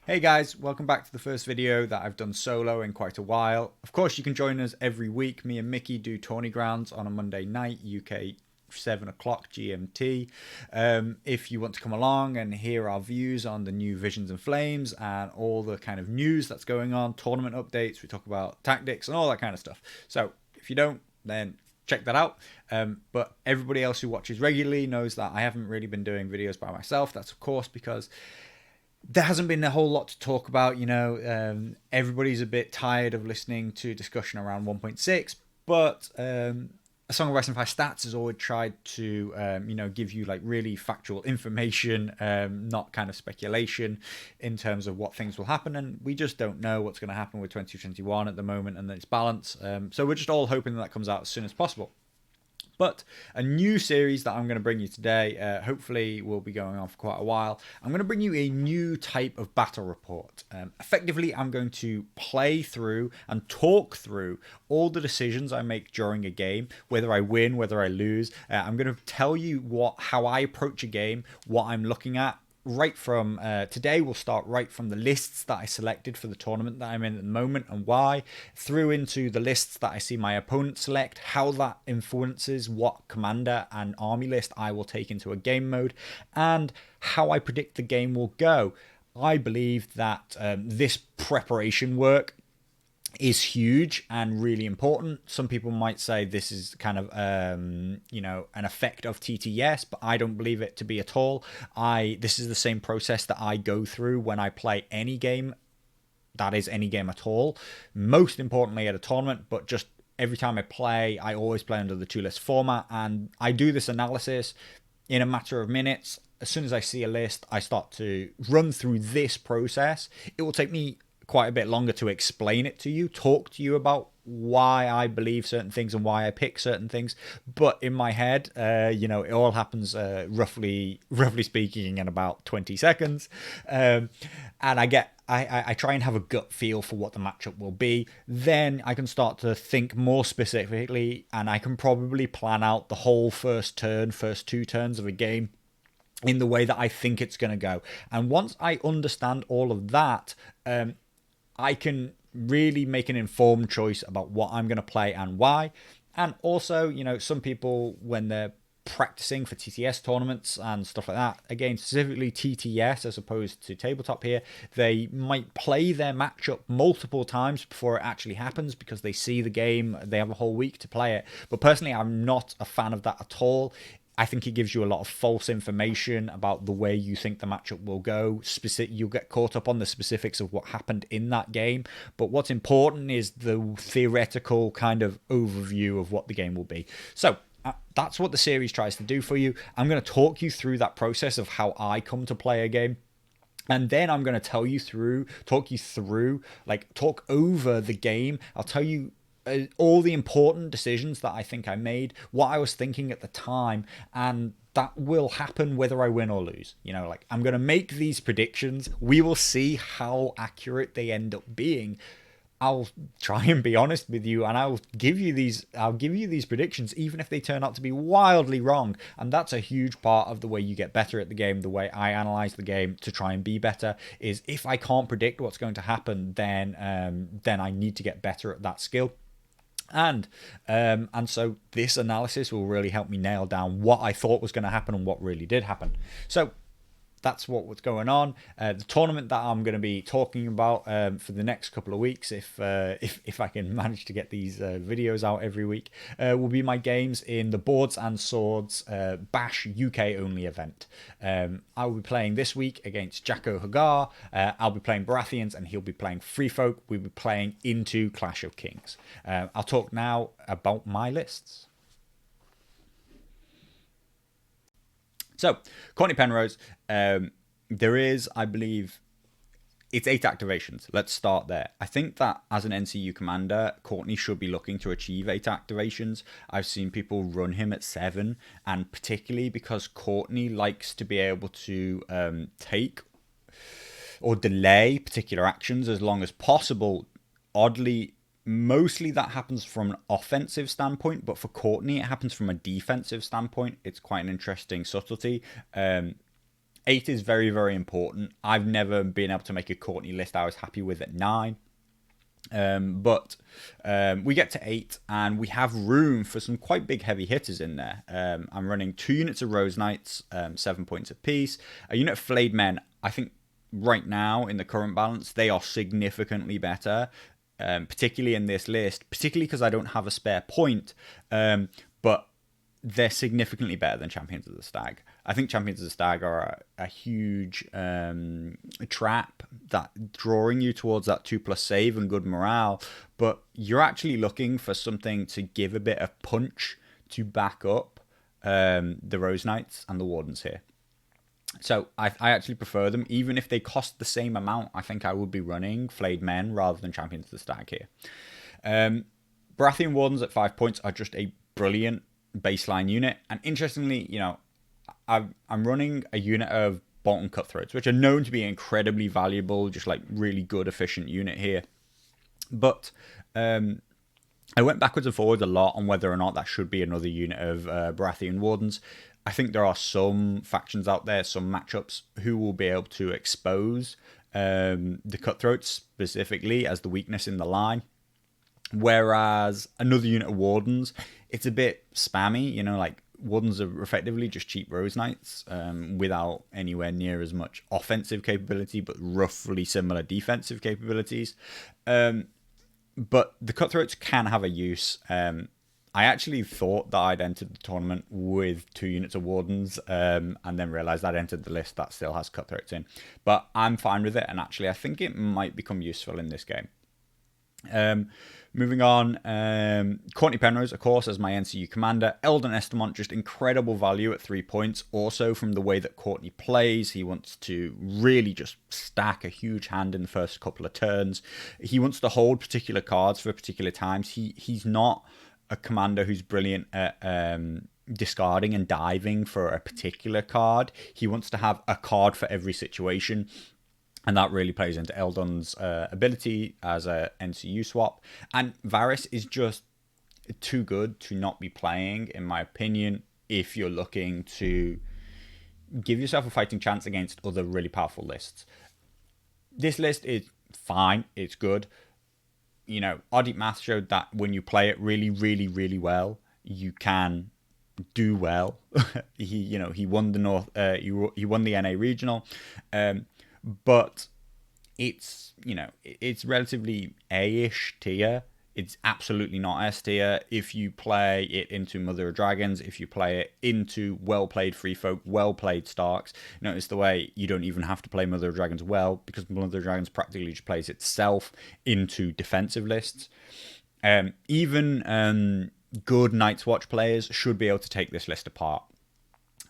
Hey guys, welcome back to the first video that I've done solo in quite a while. Of course, you can join us every week. Me and Mickey do tourney grounds on a Monday night, UK 7 o'clock GMT. If you want to come along and hear our views on the new Visions and Flames and all the kind of news that's going on, tournament updates, we talk about tactics and all that kind of stuff. So if you don't, then check that out. But everybody else who watches regularly knows that I haven't really been doing videos by myself. That's of course because there hasn't been a whole lot to talk about. Everybody's a bit tired of listening to discussion around 1.6, but a Song of Ice and Fire Stats has always tried to give you like really factual information, not kind of speculation in terms of what things will happen, and we just don't know what's going to happen with 2021 at the moment and its balance. So we're just all hoping that comes out as soon as possible. But a new series that I'm going to bring you today, hopefully will be going on for quite a while. I'm going to bring you a new type of battle report. Effectively, I'm going to play through and talk through all the decisions I make during a game, whether I win, whether I lose. I'm going to tell you how I approach a game, what I'm looking at. Right from today, we'll start right from the lists that I selected for the tournament that I'm in at the moment and why, through into the lists that I see my opponent select, how that influences what commander and army list I will take into a game mode, and how I predict the game will go. I believe that this preparation work is huge and really important. Some people might say this is kind of an effect of TTS, but I don't believe it to be at all. This is the same process that I go through when I play any game, that is any game at all, most importantly at a tournament. But just every time I play, I always play under the two list format, and I do this analysis in a matter of minutes. As soon as I see a list, I start to run through this process. It will take me quite a bit longer to explain it to you, talk to you about why I believe certain things and why I pick certain things. But in my head, it all happens roughly speaking in about 20 seconds. And I try and have a gut feel for what the matchup will be. Then I can start to think more specifically, and I can probably plan out the whole first two turns of a game in the way that I think it's going to go. And once I understand all of that, I can really make an informed choice about what I'm going to play and why. And also, some people, when they're practicing for TTS tournaments and stuff like that, again, specifically TTS as opposed to tabletop here, they might play their matchup multiple times before it actually happens because they see the game, they have a whole week to play it. But personally, I'm not a fan of that at all. I think it gives you a lot of false information about the way you think the matchup will go. You'll get caught up on the specifics of what happened in that game. But what's important is the theoretical kind of overview of what the game will be. So that's what the series tries to do for you. I'm going to talk you through that process of how I come to play a game. And then I'm going to talk you through, talk over the game. I'll tell you all the important decisions that I think I made, what I was thinking at the time, and that will happen whether I win or lose. I'm going to make these predictions. We will see how accurate they end up being. I'll try and be honest with you, and I'll give you these predictions even if they turn out to be wildly wrong. And that's a huge part of the way you get better at the game. The way I analyze the game to try and be better is if I can't predict what's going to happen, then I need to get better at that skill. And so this analysis will really help me nail down what I thought was going to happen and what really did happen. So that's what's going on. The tournament that I'm going to be talking about for the next couple of weeks, if I can manage to get these videos out every week, will be my games in the Boards and Swords Bash UK only event. I will be playing this week against Jacko Hagar. I'll be playing Baratheons and he'll be playing Free Folk. We'll be playing into Clash of Kings. I'll talk now about my lists. So, Courtney Penrose, there is, I believe, it's 8 activations. Let's start there. I think that as an NCU commander, Courtney should be looking to achieve 8 activations. I've seen people run him at 7, and particularly because Courtney likes to be able to take or delay particular actions as long as possible. Oddly, mostly that happens from an offensive standpoint, but for Courtney, it happens from a defensive standpoint. It's quite an interesting subtlety. 8 is very, very important. I've never been able to make a Courtney list I was happy with at 9. But we get to 8 and we have room for some quite big heavy hitters in there. I'm running 2 units of Rose Knights, 7 points apiece. A unit of Flayed Men, I think right now in the current balance, they are significantly better, particularly in this list, particularly because I don't have a spare point. But they're significantly better than Champions of the Stag. I think Champions of the Stag are a huge trap that drawing you towards that 2+ save and good morale, but you're actually looking for something to give a bit of punch to back up the Rose Knights and the Wardens here. So I actually prefer them, even if they cost the same amount. I think I would be running Flayed Men rather than Champions of the Stag here. Baratheon Wardens at 5 points are just a brilliant baseline unit, and interestingly, I'm running a unit of Bolton Cutthroats, which are known to be incredibly valuable, just like really good, efficient unit here. But I went backwards and forwards a lot on whether or not that should be another unit of Baratheon Wardens. I think there are some factions out there, some matchups, who will be able to expose the Cutthroats specifically as the weakness in the line. Whereas another unit of Wardens, it's a bit spammy, like Wardens are effectively just cheap Rose Knights without anywhere near as much offensive capability, but roughly similar defensive capabilities. But the Cutthroats can have a use. I actually thought that I'd entered the tournament with 2 units of Wardens and then realised I'd entered the list that still has Cutthroats in. But I'm fine with it, and actually I think it might become useful in this game. Moving on, Courtney Penrose, of course, as my NCU commander. Eldon Estamont, just incredible value at 3 points. Also, from the way that Courtney plays, he wants to really just stack a huge hand in the first couple of turns. He wants to hold particular cards for particular times. He's not a commander who's brilliant at discarding and diving for a particular card. He wants to have a card for every situation. And that really plays into Eldon's ability as a NCU swap. And Varys is just too good to not be playing, in my opinion, if you're looking to give yourself a fighting chance against other really powerful lists. This list is fine. It's good. Audit Math showed that when you play it really, really, really well, you can do well. He won the he won the NA regional. But it's relatively A-ish tier. It's absolutely not S tier. If you play it into Mother of Dragons, if you play it into well-played Free Folk, well-played Starks, notice the way you don't even have to play Mother of Dragons well, because Mother of Dragons practically just plays itself into defensive lists. Even good Night's Watch players should be able to take this list apart.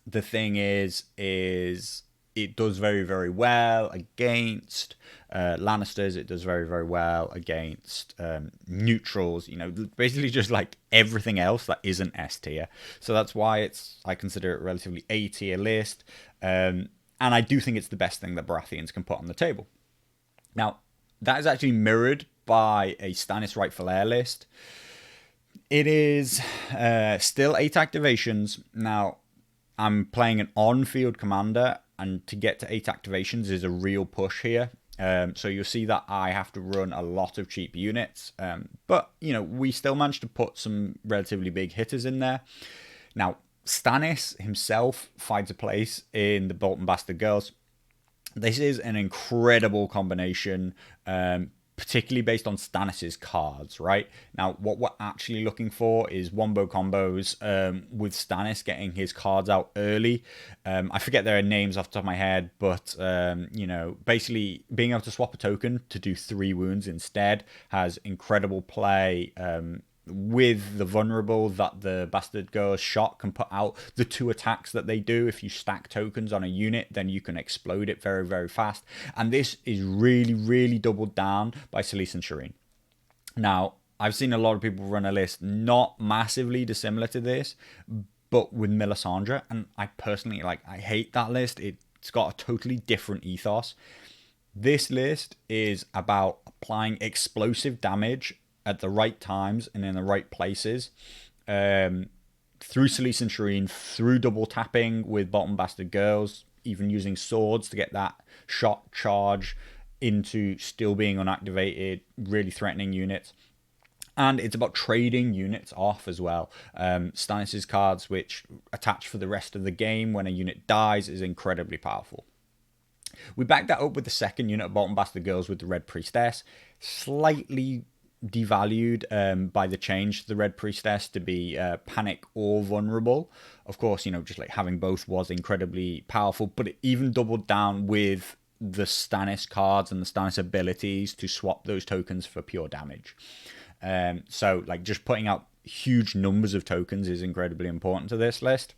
The thing is it does very, very well against Lannisters. It does very, very well against neutrals. Basically just like everything else that isn't S tier. So that's why I consider it a relatively A tier list. And I do think it's the best thing that Baratheons can put on the table. Now, that is actually mirrored by a Stannis Rightful Heir list. It is still 8 activations. Now, I'm playing an on-field commander, and to get to 8 activations is a real push here. So you'll see that I have to run a lot of cheap units. But, we still managed to put some relatively big hitters in there. Now, Stannis himself finds a place in the Bolton Bastard Girls. This is an incredible combination, particularly based on Stannis' cards, right? Now, what we're actually looking for is wombo combos with Stannis getting his cards out early. I forget their names off the top of my head, but, basically being able to swap a token to do 3 wounds instead has incredible play with the vulnerable that the Bastard Girls shot can put out. The 2 attacks that they do, if you stack tokens on a unit, then you can explode it very, very fast. And this is really, really doubled down by Selyse and Shireen. Now, I've seen a lot of people run a list not massively dissimilar to this, but with Melisandre, and I personally, I hate that list. It's got a totally different ethos. This list is about applying explosive damage at the right times and in the right places, through Selyse and Shireen, through double tapping with Bolton Bastard Girls, even using swords to get that shot charge into still being unactivated, really threatening units. And it's about trading units off as well. Stannis' cards, which attach for the rest of the game when a unit dies, is incredibly powerful. We back that up with the second unit of Bolton Bastard Girls with the Red Priestess, slightly devalued by the change to the Red Priestess to be panic or vulnerable. Of course, just like having both was incredibly powerful, but it even doubled down with the Stannis cards and the Stannis abilities to swap those tokens for pure damage. So like just putting out huge numbers of tokens is incredibly important to this list.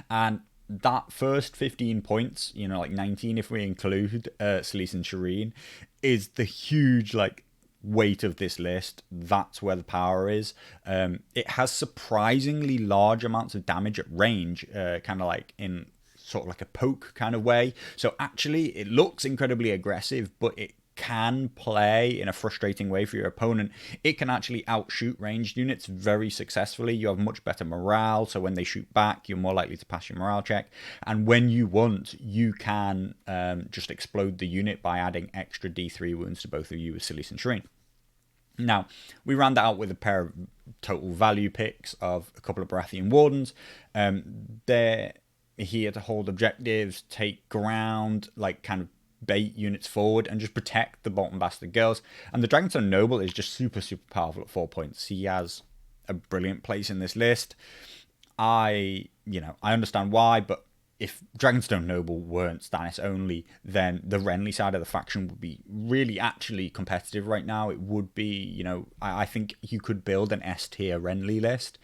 And that first 15 points, like 19 if we include Selyse and Shireen, is the huge like weight of this list. That's where the power is. It has surprisingly large amounts of damage at range, kind of like in sort of like a poke kind of way. So actually it looks incredibly aggressive, but it can play in a frustrating way for your opponent. It can actually outshoot ranged units very successfully. You have much better morale, so when they shoot back, you're more likely to pass your morale check. And when you want, you can just explode the unit by adding extra D3 wounds to both of you with Selyse and Shireen. Now, we ran that out with a pair of total value picks of a couple of Baratheon Wardens. They're here to hold objectives, take ground, like kind of bait units forward and just protect the Bolton Bastard Girls. And the Dragonstone Noble is just super powerful at 4 points. He has a brilliant place in this list. I understand why, but if Dragonstone Noble weren't Stannis only, then the Renly side of the faction would be really actually competitive right now. It would be, I think you could build an S tier Renly list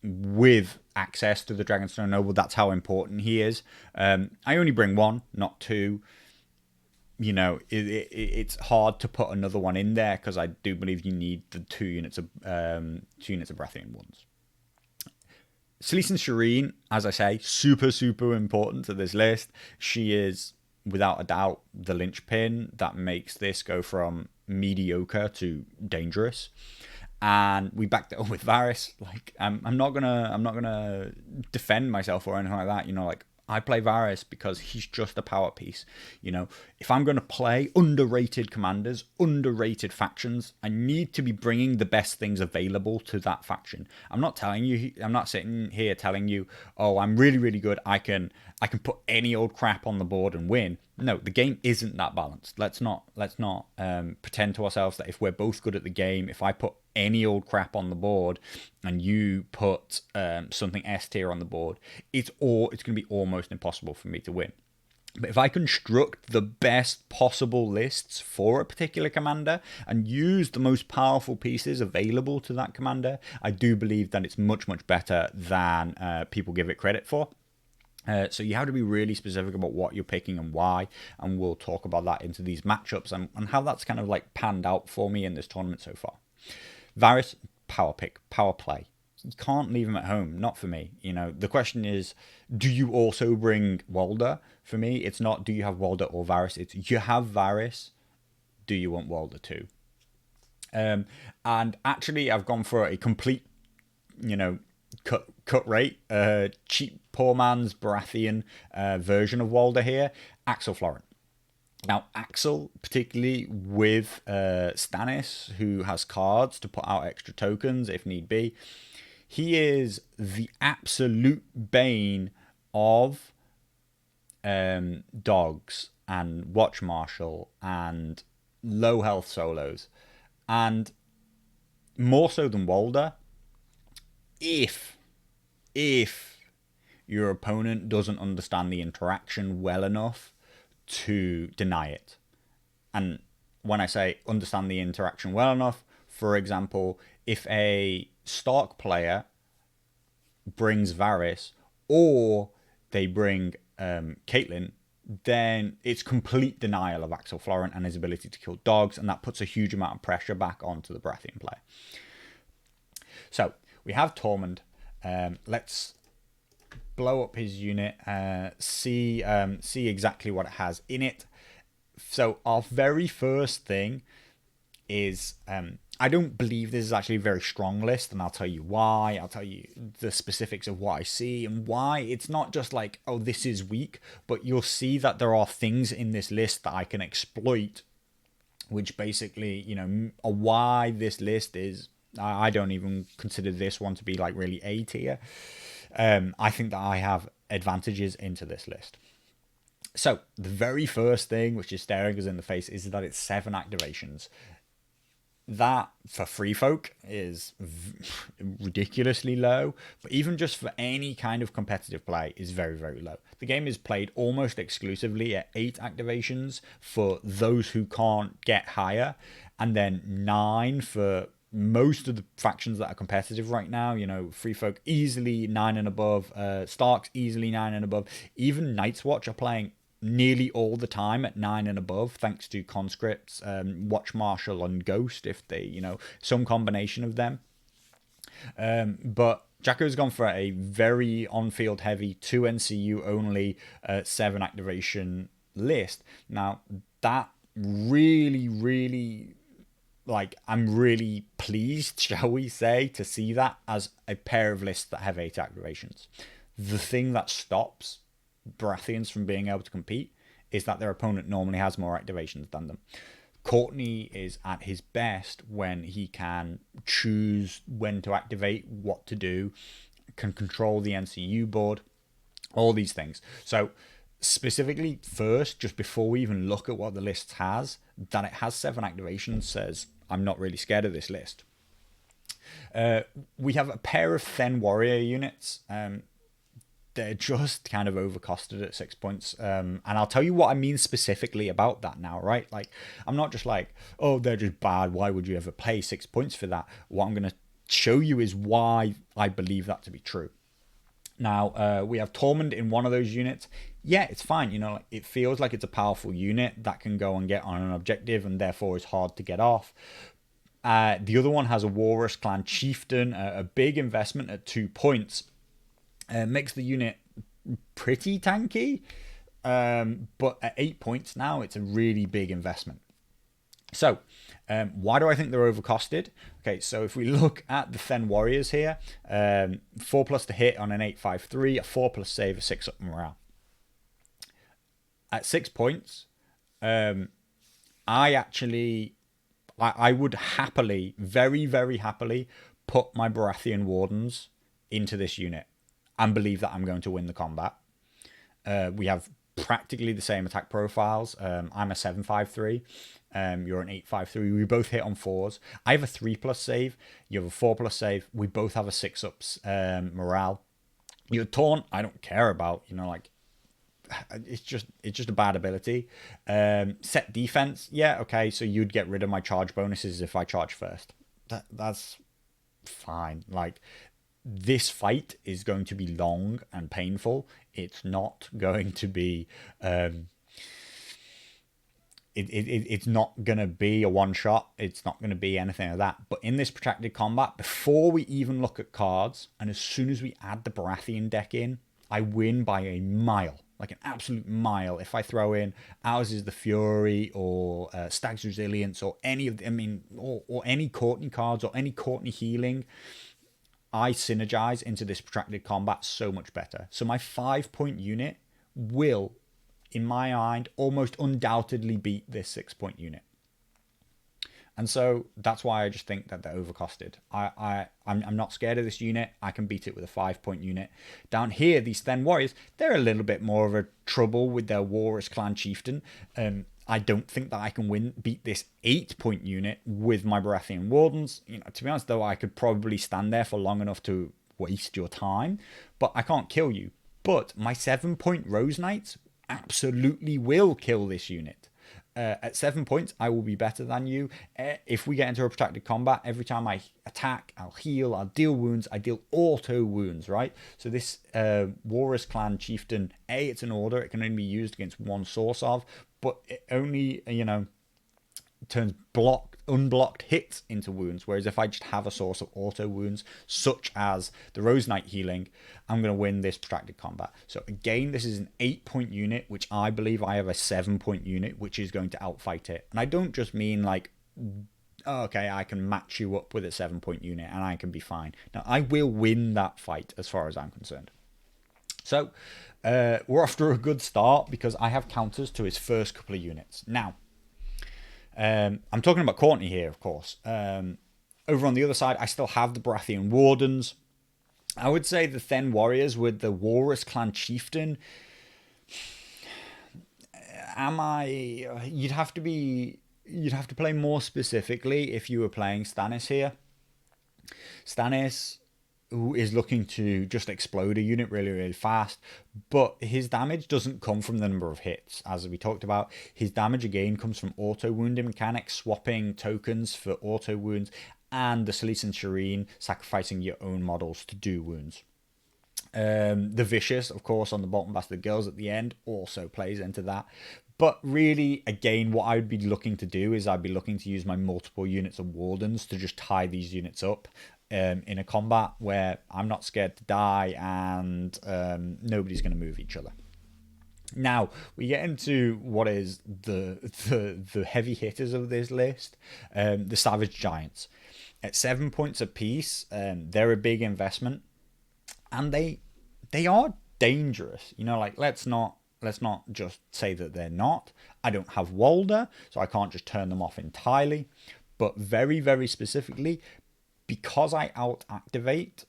with access to the Dragonstone Noble. That's how important he is. I only bring one, not two. It's hard to put another one in there because I do believe you need the two units of Baratheon ones. Selyse and Shireen, as I say, super important to this list. She is without a doubt the linchpin that makes this go from mediocre to dangerous. And we backed it up with Varys. Like I'm not gonna defend myself or anything like that. Like I play Varys because he's just a power piece. If I'm gonna play underrated commanders, underrated factions, I need to be bringing the best things available to that faction. I'm not sitting here telling you, oh, I'm really good. I can put any old crap on the board and win. No, the game isn't that balanced. Let's not pretend to ourselves that if we're both good at the game, if I put any old crap on the board and you put something S tier on the board, it's going to be almost impossible for me to win. But if I construct the best possible lists for a particular commander and use the most powerful pieces available to that commander, I do believe that it's much better than people give it credit for. So you have to be really specific about what you're picking and why, and we'll talk about that into these matchups and how that's kind of like panned out for me in this tournament so far. Varys, power pick, power play. You can't leave him at home, not for me. The question is, do you also bring Walder? For me, it's not do you have Walder or Varys, it's you have Varys, do you want Walder too? And actually I've gone for a complete, cut rate, cheap poor man's Baratheon version of Walder here, Axel Florent. Now, Axel, particularly with Stannis, who has cards to put out extra tokens if need be, he is the absolute bane of dogs and Watch Marshal and low health solos. And more so than Walder, if your opponent doesn't understand the interaction well enough to deny it. And when I say understand the interaction well enough, for example, if a Stark player brings Varys or they bring Caitlyn, then it's complete denial of Axel Florent and his ability to kill dogs, and that puts a huge amount of pressure back onto the Baratheon player. So we have Tormund. Let's blow up his unit, see exactly what it has in it. So our very first thing is I don't believe this is actually a very strong list, and I'll tell you why. I'll tell you the specifics of what I see and why. It's not just like, oh, this is weak, but you'll see that there are things in this list that I can exploit, which basically, why this list is, I don't even consider this one to be like really A tier. I think that I have advantages into this list. So the very first thing which is staring us in the face is that it's 7 activations. That for free folk is ridiculously low, but even just for any kind of competitive play is very, very low. The game is played almost exclusively at 8 activations for those who can't get higher, and then 9 for most of the factions that are competitive right now. Free folk easily 9 and above, Starks easily 9 and above. Even Night's Watch are playing nearly all the time at 9 and above, thanks to conscripts, Watch Marshal and Ghost, if they, some combination of them. But Jacko's gone for a very on-field heavy 2 NCU only 7 activation list. Now that really, like, I'm really pleased, shall we say, to see that as a pair of lists that have 8 activations. The thing that stops Baratheons from being able to compete is that their opponent normally has more activations than them. Courtney is at his best when he can choose when to activate, what to do, can control the NCU board, all these things. So specifically first, just before we even look at what the list has, that it has 7 activations says I'm not really scared of this list. We have a pair of Then Warrior units. They're just kind of overcosted at 6 points. And I'll tell you what I mean specifically about that now, right? Like, I'm not just like, oh, they're just bad. Why would you ever pay 6 points for that? What I'm going to show you is why I believe that to be true. Now, we have Tormund in one of those units. Yeah, it's fine. It feels like it's a powerful unit that can go and get on an objective and therefore is hard to get off. The other one has a Walrus Clan Chieftain, a big investment at 2 points. Makes the unit pretty tanky, but at 8 points now, it's a really big investment. So, why do I think they're overcosted? Okay, so if we look at the Then Warriors here, 4+ to hit on an 8/5/3, a 4+ save, a 6 up morale. At 6 points, I would happily, very, very happily, put my Baratheon Wardens into this unit and believe that I'm going to win the combat. We have practically the same attack profiles. I'm a 7/5/3. You're an 8/5/3. We both hit on 4s. I have a 3+ save. You have a 4+ save. We both have a 6-ups morale. Your taunt, I don't care about. It's just a bad ability. Set defense, yeah, okay. So you'd get rid of my charge bonuses if I charge first. That's fine. Like, this fight is going to be long and painful. It's not going to be it's not going to be a one shot. It's not going to be anything like that. But in this protracted combat, before we even look at cards, and as soon as we add the Baratheon deck in, I win by a mile, like an absolute mile. If I throw in Ours is the Fury or Stag's Resilience or any of or any Courtney cards or any Courtney healing, I synergize into this protracted combat so much better. So my 5-point unit will, in my mind, almost undoubtedly beat this 6-point unit. And so that's why I just think that they're overcosted. I'm not scared of this unit. I can beat it with a 5-point unit. Down here, these Then Warriors, they're a little bit more of a trouble with their Walrus Clan Chieftain. I don't think that I can beat this 8-point unit with my Baratheon Wardens. To be honest, though, I could probably stand there for long enough to waste your time, but I can't kill you. But my 7-point Rose Knights absolutely will kill this unit. At 7 points, I will be better than you. If we get into a protracted combat, every time I attack, I'll heal, I'll deal wounds, I deal auto wounds, right? So this Walrus Clan Chieftain, it's an order, it can only be used against one source of, but it only, turns unblocked hits into wounds. Whereas if I just have a source of auto wounds, such as the Rose Knight healing, I'm going to win this protracted combat. So again, this is an 8-point unit, which I believe I have a 7-point unit, which is going to outfight it. And I don't just mean like okay, I can match you up with a 7-point unit and I can be fine. Now, I will win that fight as far as I'm concerned. So, we're off to a good start because I have counters to his first couple of units. Now, I'm talking about Courtney here, of course. Over on the other side, I still have the Baratheon Wardens. I would say the Then Warriors with the Walrus Clan Chieftain. You'd have to play more specifically if you were playing Stannis here. Stannis, who is looking to just explode a unit really, really fast, but his damage doesn't come from the number of hits, as we talked about. His damage again comes from auto wounding mechanics, swapping tokens for auto wounds, and the Selyse and Shireen sacrificing your own models to do wounds. The Vicious, of course, on the bottom bastard girls at the end also plays into that. But really, again, what I'd be looking to do is I'd be looking to use my multiple units of Wardens to just tie these units up in a combat where I'm not scared to die and nobody's going to move each other. Now, we get into what is the heavy hitters of this list, the Savage Giants. At 7 points apiece, they're a big investment, and they are dangerous. You know, like let's not just say that they're not. I don't have Walder, so I can't just turn them off entirely. But very, very specifically, because I out-activate,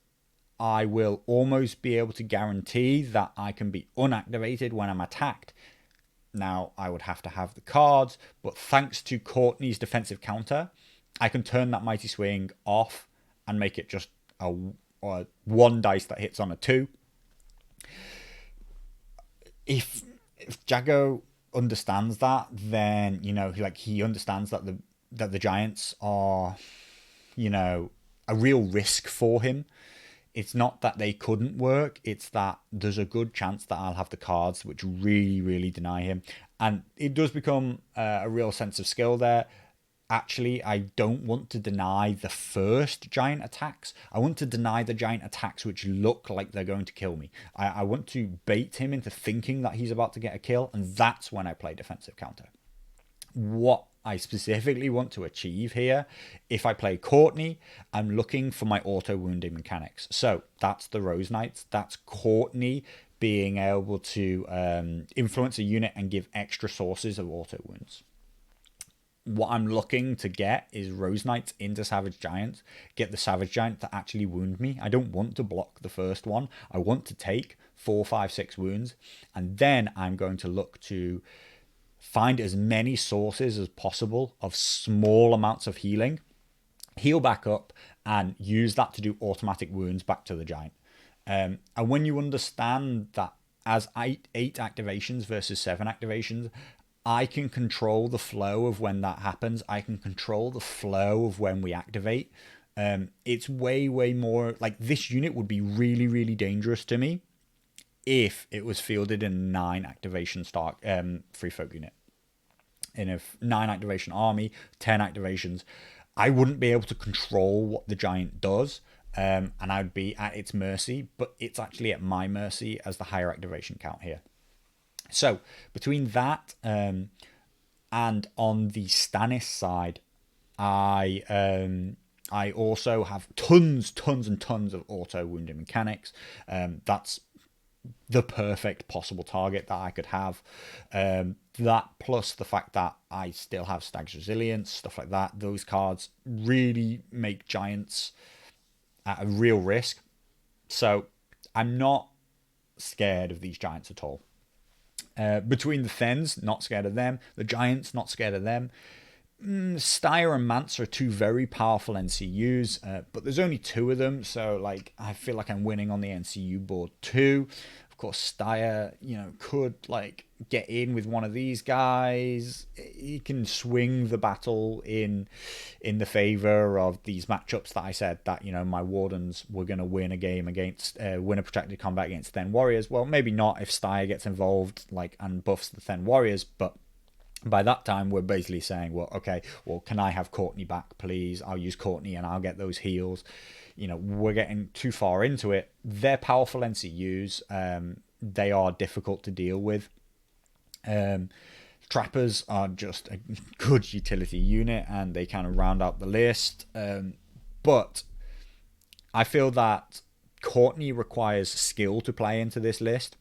I will almost be able to guarantee that I can be unactivated when I'm attacked. Now, I would have to have the cards, but thanks to Courtney's defensive counter, I can turn that Mighty Swing off and make it just a 1 dice that hits on a 2. If Jago understands that, then he understands that the Giants are, a real risk for him. It's not that they couldn't work, it's that there's a good chance that I'll have the cards which really, really deny him. And it does become a real sense of skill there. Actually, I don't want to deny the first giant attacks. I want to deny the giant attacks which look like they're going to kill me. I want to bait him into thinking that he's about to get a kill, and that's when I play defensive counter. What I specifically want to achieve here, if I play Courtney, I'm looking for my auto wounding mechanics. So that's the Rose Knights. That's Courtney being able to influence a unit and give extra sources of auto wounds. What I'm looking to get is Rose Knights into Savage Giants, get the Savage Giant to actually wound me. I don't want to block the first one. I want to take 4, 5, 6 wounds, and then I'm going to look to find as many sources as possible of small amounts of healing, heal back up, and use that to do automatic wounds back to the Giant. And when you understand that as 8 activations versus 7 activations, I can control the flow of when that happens. I can control the flow of when we activate. It's way, way more like this unit would be really, really dangerous to me if it was fielded in a 9 activation free folk unit. In a 9 activation army, 10 activations, I wouldn't be able to control what the Giant does, and I would be at its mercy, but it's actually at my mercy as the higher activation count here. So between that and on the Stannis side, I also have tons and tons of auto wounding mechanics. That's the perfect possible target that I could have. That plus the fact that I still have Stag's Resilience, stuff like that. Those cards really make Giants at a real risk. So I'm not scared of these Giants at all. Between the Thens, not scared of them. The Giants, not scared of them. Styre and Mance are 2 very powerful NCUs, but there's only 2 of them, so I feel like I'm winning on the NCU board too. Of course, Styre, could get in with one of these guys. He can swing the battle in the favor of these matchups that I said that my Wardens were going to win a game against win a protected combat against Then Warriors. Well, maybe not if Styre gets involved and buffs the Then Warriors, but by that time we're basically saying, can I have Courtney back, please? I'll use Courtney and I'll get those heals. We're getting too far into it. They're powerful NCUs. They are difficult to deal with. Trappers are just a good utility unit, and they kind of round out the list. But I feel that Courtney requires skill to play into this list,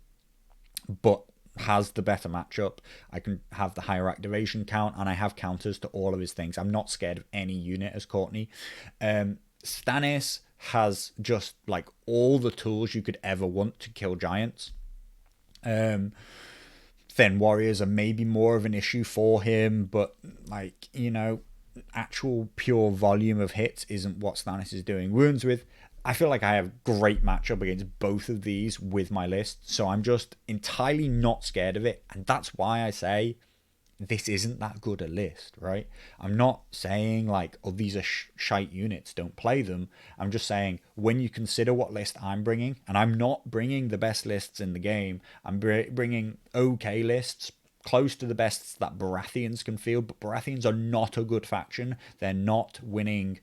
but has the better matchup. I can have the higher activation count, and I have counters to all of his things. I'm not scared of any unit as Courtney. Stannis has just like all the tools you could ever want to kill giants. Then warriors are maybe more of an issue for him, but like, you know, actual pure volume of hits isn't what Stannis is doing wounds with. I feel like I have great matchup against both of these with my list, so I'm just entirely not scared of it, and that's why I say this isn't that good a list, right? I'm not saying like, oh, these are shite units, don't play them. I'm just saying when you consider what list I'm bringing, and I'm not bringing the best lists in the game, I'm bringing okay lists, close to the best that Baratheons can field, but Baratheons are not a good faction. They're not winning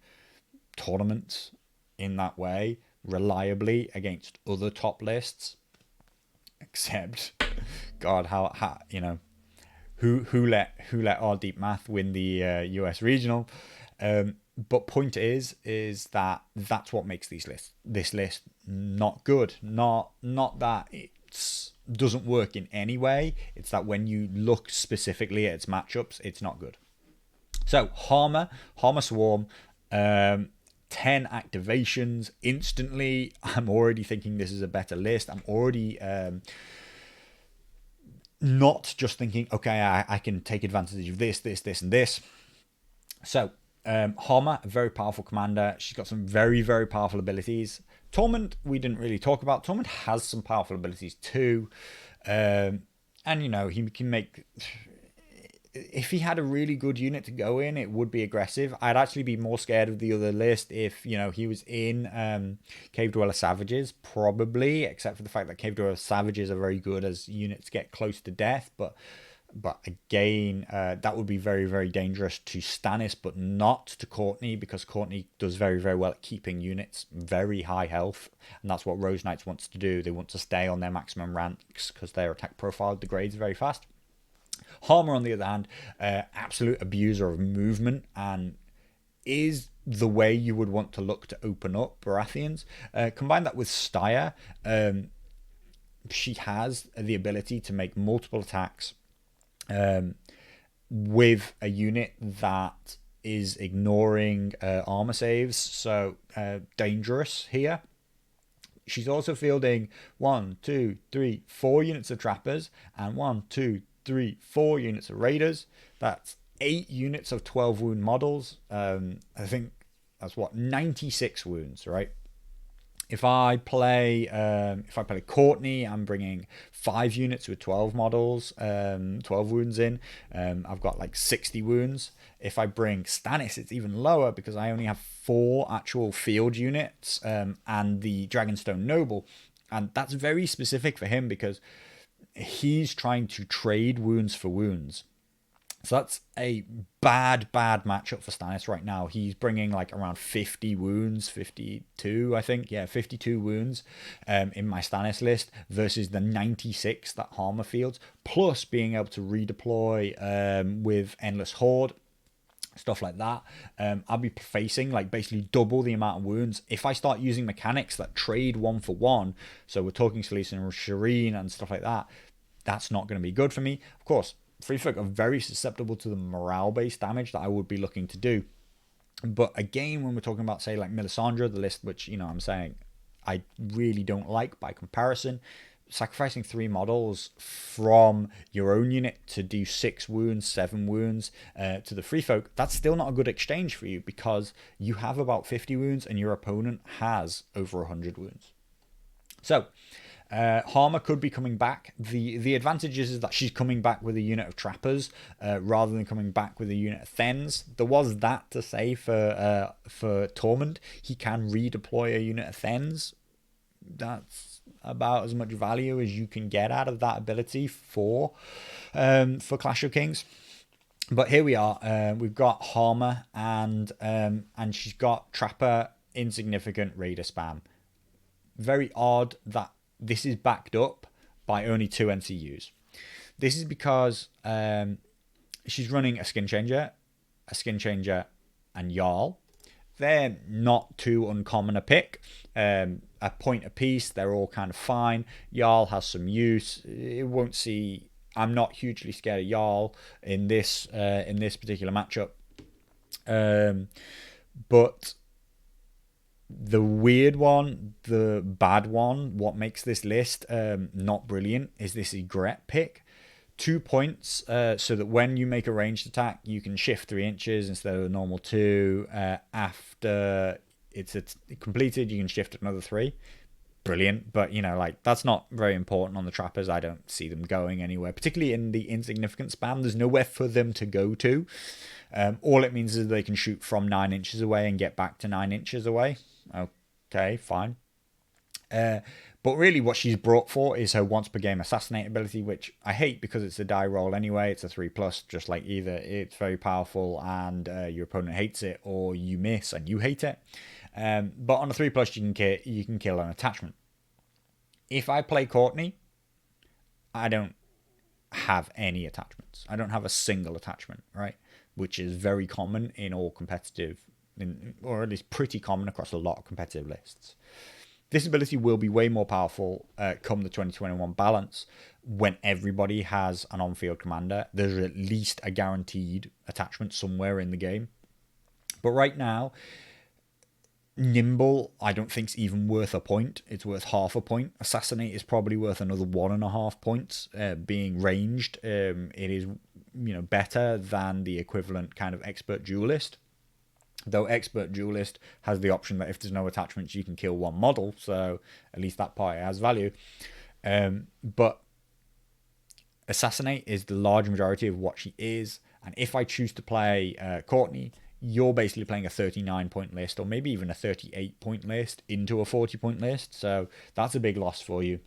tournaments in that way reliably against other top lists, except God, how you know, who let our deep math win the US regional. But point is that that's what makes this list not good. Not that it's doesn't work in any way. It's that when you look specifically at its matchups, it's not good. So Harmer Swarm, 10 activations instantly. I'm already thinking this is a better list. I'm already not just thinking, okay, I can take advantage of this, and this. So Harmer, a very powerful commander. She's got some very, very powerful abilities. Torment, we didn't really talk about. Torment has some powerful abilities too. And, you know, he can make... If he had a really good unit to go in, it would be aggressive. I'd actually be more scared of the other list if, you know, he was in Cave Dweller Savages, probably, except for the fact that Cave Dweller Savages are very good as units get close to death. But again, that would be very, very dangerous to Stannis, but not to Courtney, because Courtney does very, very well at keeping units very high health. And that's what Rose Knights wants to do. They want to stay on their maximum ranks because their attack profile degrades very fast. Harmer, on the other hand, absolute abuser of movement, and is the way you would want to look to open up Baratheons. Combine that with Styre, she has the ability to make multiple attacks with a unit that is ignoring armor saves, so dangerous here. She's also fielding 1, 2, 3, 4 units of trappers, and 1, 2, 3, 4 units of raiders. That's 8 units of 12 wound models. I think that's what, 96 wounds, right? If I play Courtney, I'm bringing 5 units with 12 models, 12 wounds in. I've got like 60 wounds. If I bring Stannis, it's even lower because I only have 4 actual field units and the Dragonstone Noble, and that's very specific for him because he's trying to trade wounds for wounds. So that's a bad matchup for Stannis right now. He's bringing like around 50 wounds, 52, I think. Yeah, 52 wounds in my Stannis list versus the 96 that Harmer fields, plus being able to redeploy with Endless Horde, stuff like that. I'll be facing like basically double the amount of wounds if I start using mechanics that trade 1 for 1. So we're talking Khaleesi and Shireen and stuff like that. That's not going to be good for me. Of course, Free Folk are very susceptible to the morale-based damage that I would be looking to do. But again, when we're talking about, say, like Melisandre, the list, which, you know, I'm saying I really don't like by comparison, sacrificing 3 models from your own unit to do 6 wounds, 7 wounds to the Free Folk, that's still not a good exchange for you because you have about 50 wounds and your opponent has over 100 wounds. So Harmer could be coming back. The advantage is that she's coming back with a unit of trappers rather than coming back with a unit of Thens. There was that to say for Tormund. He can redeploy a unit of Thens. That's about as much value as you can get out of that ability for Clash of Kings. But here we are. We've got Harmer and she's got Trapper, insignificant Raider spam. Very odd that this is backed up by only 2 NCUs. This is because she's running a Skin Changer, and Jarl. They're not too uncommon a pick. A point apiece, they're all kind of fine. Jarl has some use. It won't see. I'm not hugely scared of Jarl in this particular matchup. But the weird one, the bad one, what makes this list not brilliant is this Egret pick. 2 points, so that when you make a ranged attack, you can shift 3 inches instead of a normal 2. After it's completed, you can shift another 3. Brilliant, but like that's not very important on the trappers. I don't see them going anywhere, particularly in the insignificant spam. There's nowhere for them to go to. All it means is they can shoot from 9 inches away and get back to 9 inches away. Okay, fine. But really what she's brought for is her once per game assassinate ability, which I hate because it's a die roll anyway. It's a 3+, just like either it's very powerful and your opponent hates it, or you miss and you hate it. But on a 3+, you can kill an attachment. If I play Courtney, I don't have any attachments. I don't have a single attachment, right? Which is very common in all competitive, or at least pretty common across a lot of competitive lists. This ability will be way more powerful come the 2021 balance, when everybody has an on-field commander. There's at least a guaranteed attachment somewhere in the game. But right now, Nimble, I don't think is even worth a point. It's worth half a point. Assassinate is probably worth another 1.5 points. Being ranged, it is better than the equivalent kind of expert duelist. Though expert duelist has the option that if there's no attachments, you can kill one model, so at least that part has value. But assassinate is the large majority of what she is, and if I choose to play Courtney, you're basically playing a 39-point list, or maybe even a 38-point list into a 40-point list, so that's a big loss for you.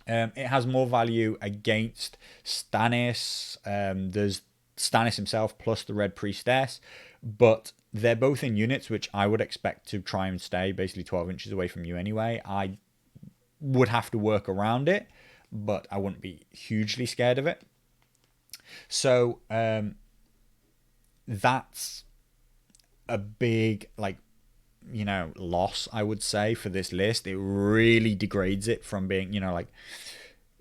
It has more value against Stannis. There's Stannis himself plus the Red Priestess, but they're both in units which I would expect to try and stay basically 12 inches away from you anyway. I would have to work around it, but I wouldn't be hugely scared of it. So that's a big loss, I would say, for this list. It really degrades it from being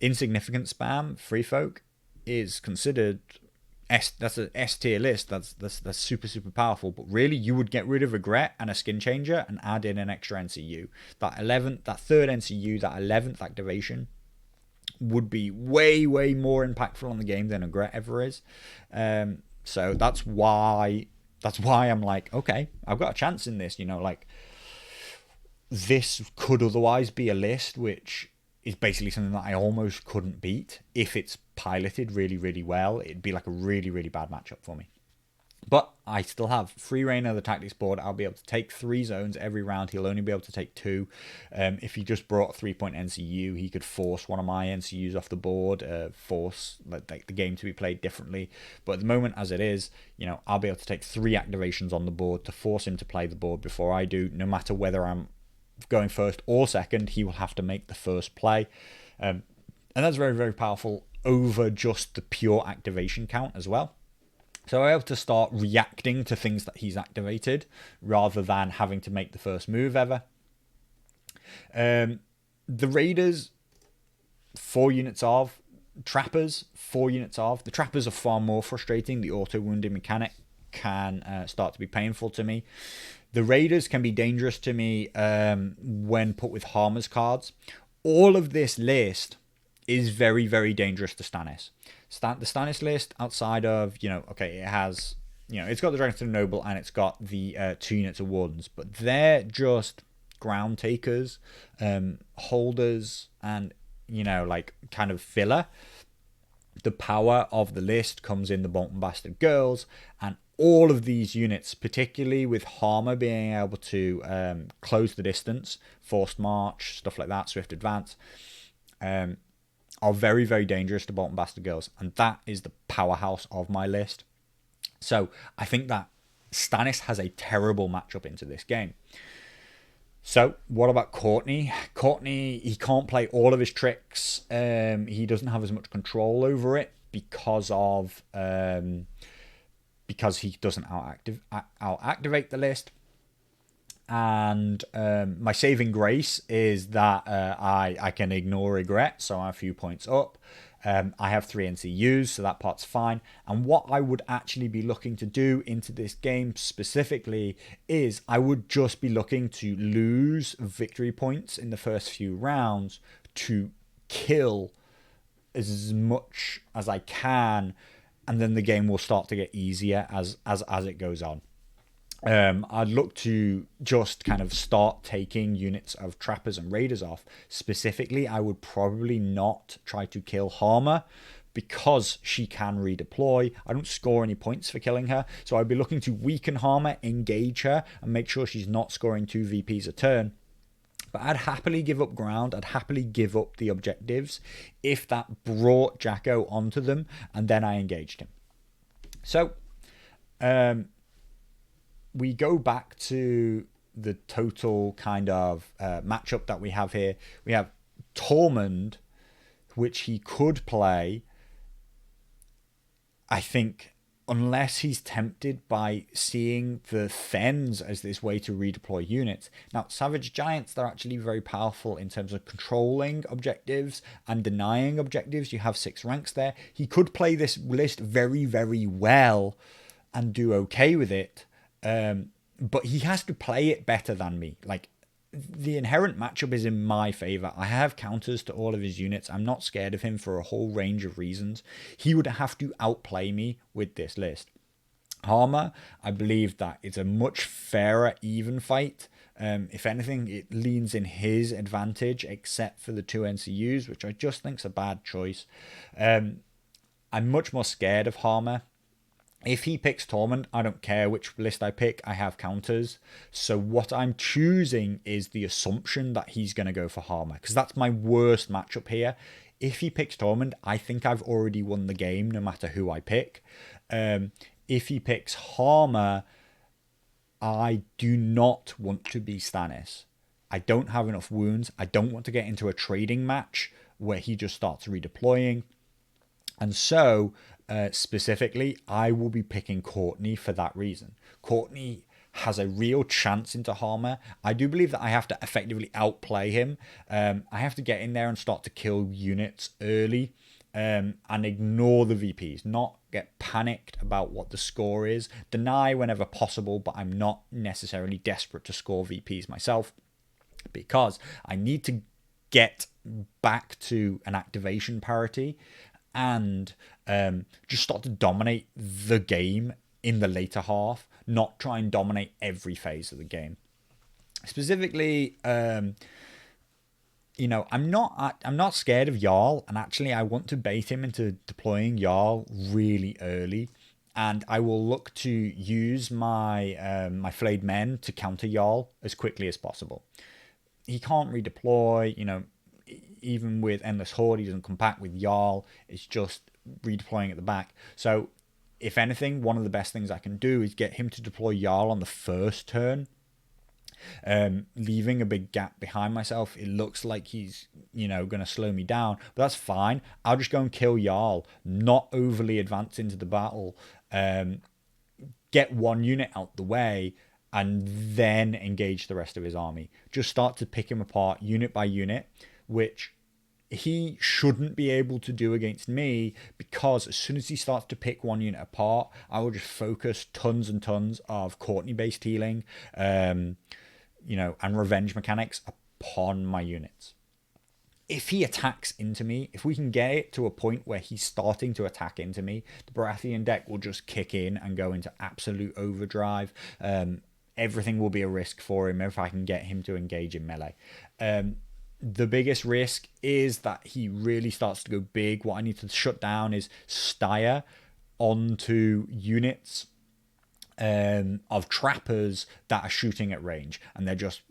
insignificant spam. Free Folk is considered that's an S tier list. That's super powerful. But really, you would get rid of Regret and a Skin Changer and add in an extra NCU. That third NCU, that 11th activation would be way more impactful on the game than Regret ever is. So that's why I'm like, okay, I've got a chance in this. This could otherwise be a list which is basically something that I almost couldn't beat if it's piloted really well. It'd be like a really bad matchup for me. But I still have free reign of the tactics board. I'll be able to take 3 zones every round. He'll only be able to take 2. If he just brought a 3-point NCU, he could force one of my NCUs off the board, force the game to be played differently. But at the moment, as it is, I'll be able to take 3 activations on the board to force him to play the board before I do. No matter whether I'm going first or second, he will have to make the first play. And that's very powerful over just the pure activation count as well. So I'm able to start reacting to things that he's activated rather than having to make the first move ever. The Raiders, 4 units of. Trappers, 4 units of. The Trappers are far more frustrating. The auto-wounding mechanic can start to be painful to me. The Raiders can be dangerous to me when put with Harmer's cards. All of this list is very dangerous to Stannis. The Stannis list, outside of, it has, it's got the Dragonstone Noble and it's got the 2 units of Wardens, but they're just ground takers, holders, and, kind of filler. The power of the list comes in the Bolton Bastard Girls, and all of these units, particularly with Harmer being able to close the distance, forced march, stuff like that, swift advance, are very dangerous to Bolton Bastard Girls, and that is the powerhouse of my list. So I think that Stannis has a terrible matchup into this game. So what about Courtney? Courtney, he can't play all of his tricks. He doesn't have as much control over it. because he doesn't out activate the list. And my saving grace is that I can ignore regret, so I'm a few points up. I have 3 NCUs, so that part's fine. And what I would actually be looking to do into this game specifically is I would just be looking to lose victory points in the first few rounds to kill as much as I can, and then the game will start to get easier as it goes on. I'd look to just kind of start taking units of trappers and raiders off. Specifically, I would probably not try to kill Harmer because she can redeploy. I don't score any points for killing her, so I'd be looking to weaken Harmer, engage her, and make sure she's not scoring 2 VPs a turn. But I'd happily give up ground. I'd happily give up the objectives if that brought Jacko onto them, and then I engaged him. So, we go back to the total kind of matchup that we have here. We have Tormund, which he could play, I think, unless he's tempted by seeing the Fens as this way to redeploy units. Now, Savage Giants, they're actually very powerful in terms of controlling objectives and denying objectives. You have 6 ranks there. He could play this list very, very well and do okay with it. But he has to play it better than me. Like, the inherent matchup is in my favor. I have counters to all of his units. I'm not scared of him for a whole range of reasons. He would have to outplay me with this list. Harmer, I believe that it's a much fairer, even fight. If anything, it leans in his advantage, except for the 2 NCUs, which I just think is a bad choice. I'm much more scared of Harmer. If he picks Tormund, I don't care which list I pick, I have counters. So what I'm choosing is the assumption that he's going to go for Harmer, because that's my worst matchup here. If he picks Tormund, I think I've already won the game no matter who I pick. If he picks Harmer, I do not want to be Stannis. I don't have enough wounds. I don't want to get into a trading match where he just starts redeploying. And so, specifically, I will be picking Courtney for that reason. Courtney has a real chance into Harmer. I do believe that I have to effectively outplay him. I have to get in there and start to kill units early and ignore the VPs, not get panicked about what the score is. Deny whenever possible, but I'm not necessarily desperate to score VPs myself because I need to get back to an activation parity and just start to dominate the game in the later half, not try and dominate every phase of the game. Specifically, I'm not scared of Jarl, and actually I want to bait him into deploying Jarl really early, and I will look to use my my flayed men to counter Jarl as quickly as possible. He can't redeploy, even with Endless Horde, he doesn't compact with Jarl. It's just redeploying at the back. So, if anything, one of the best things I can do is get him to deploy Jarl on the first turn, leaving a big gap behind myself. It looks like he's, going to slow me down, but that's fine. I'll just go and kill Jarl, not overly advance into the battle, get one unit out the way, and then engage the rest of his army. Just start to pick him apart unit by unit, which he shouldn't be able to do against me, because as soon as he starts to pick one unit apart, I will just focus tons and tons of Courtney-based healing, and revenge mechanics upon my units. If he attacks into me, if we can get it to a point where he's starting to attack into me, the Baratheon deck will just kick in and go into absolute overdrive. Everything will be a risk for him if I can get him to engage in melee. The biggest risk is that he really starts to go big. What I need to shut down is Styre onto units of trappers that are shooting at range, and they're just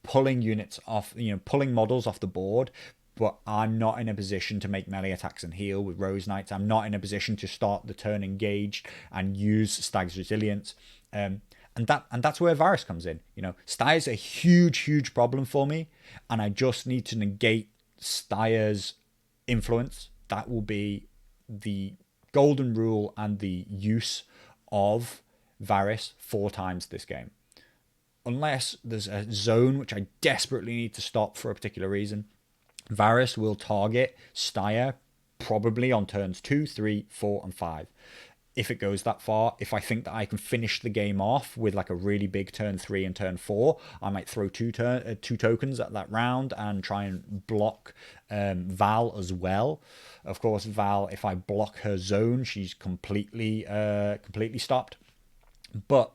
pulling units off, pulling models off the board. But I'm not in a position to make melee attacks and heal with Rose Knights. I'm not in a position to start the turn engaged and use Stag's Resilience. And that's where Varys comes in. Styre's a huge problem for me, and I just need to negate Styre's influence. That will be the golden rule and the use of Varys 4 times this game. Unless there's a zone which I desperately need to stop for a particular reason, Varys will target Styr probably on turns 2, 3, 4, and 5. If it goes that far, if I think that I can finish the game off with like a really big turn 3 and turn 4, I might throw two tokens at that round and try and block Val as well. Of course, Val, if I block her zone, she's completely stopped. But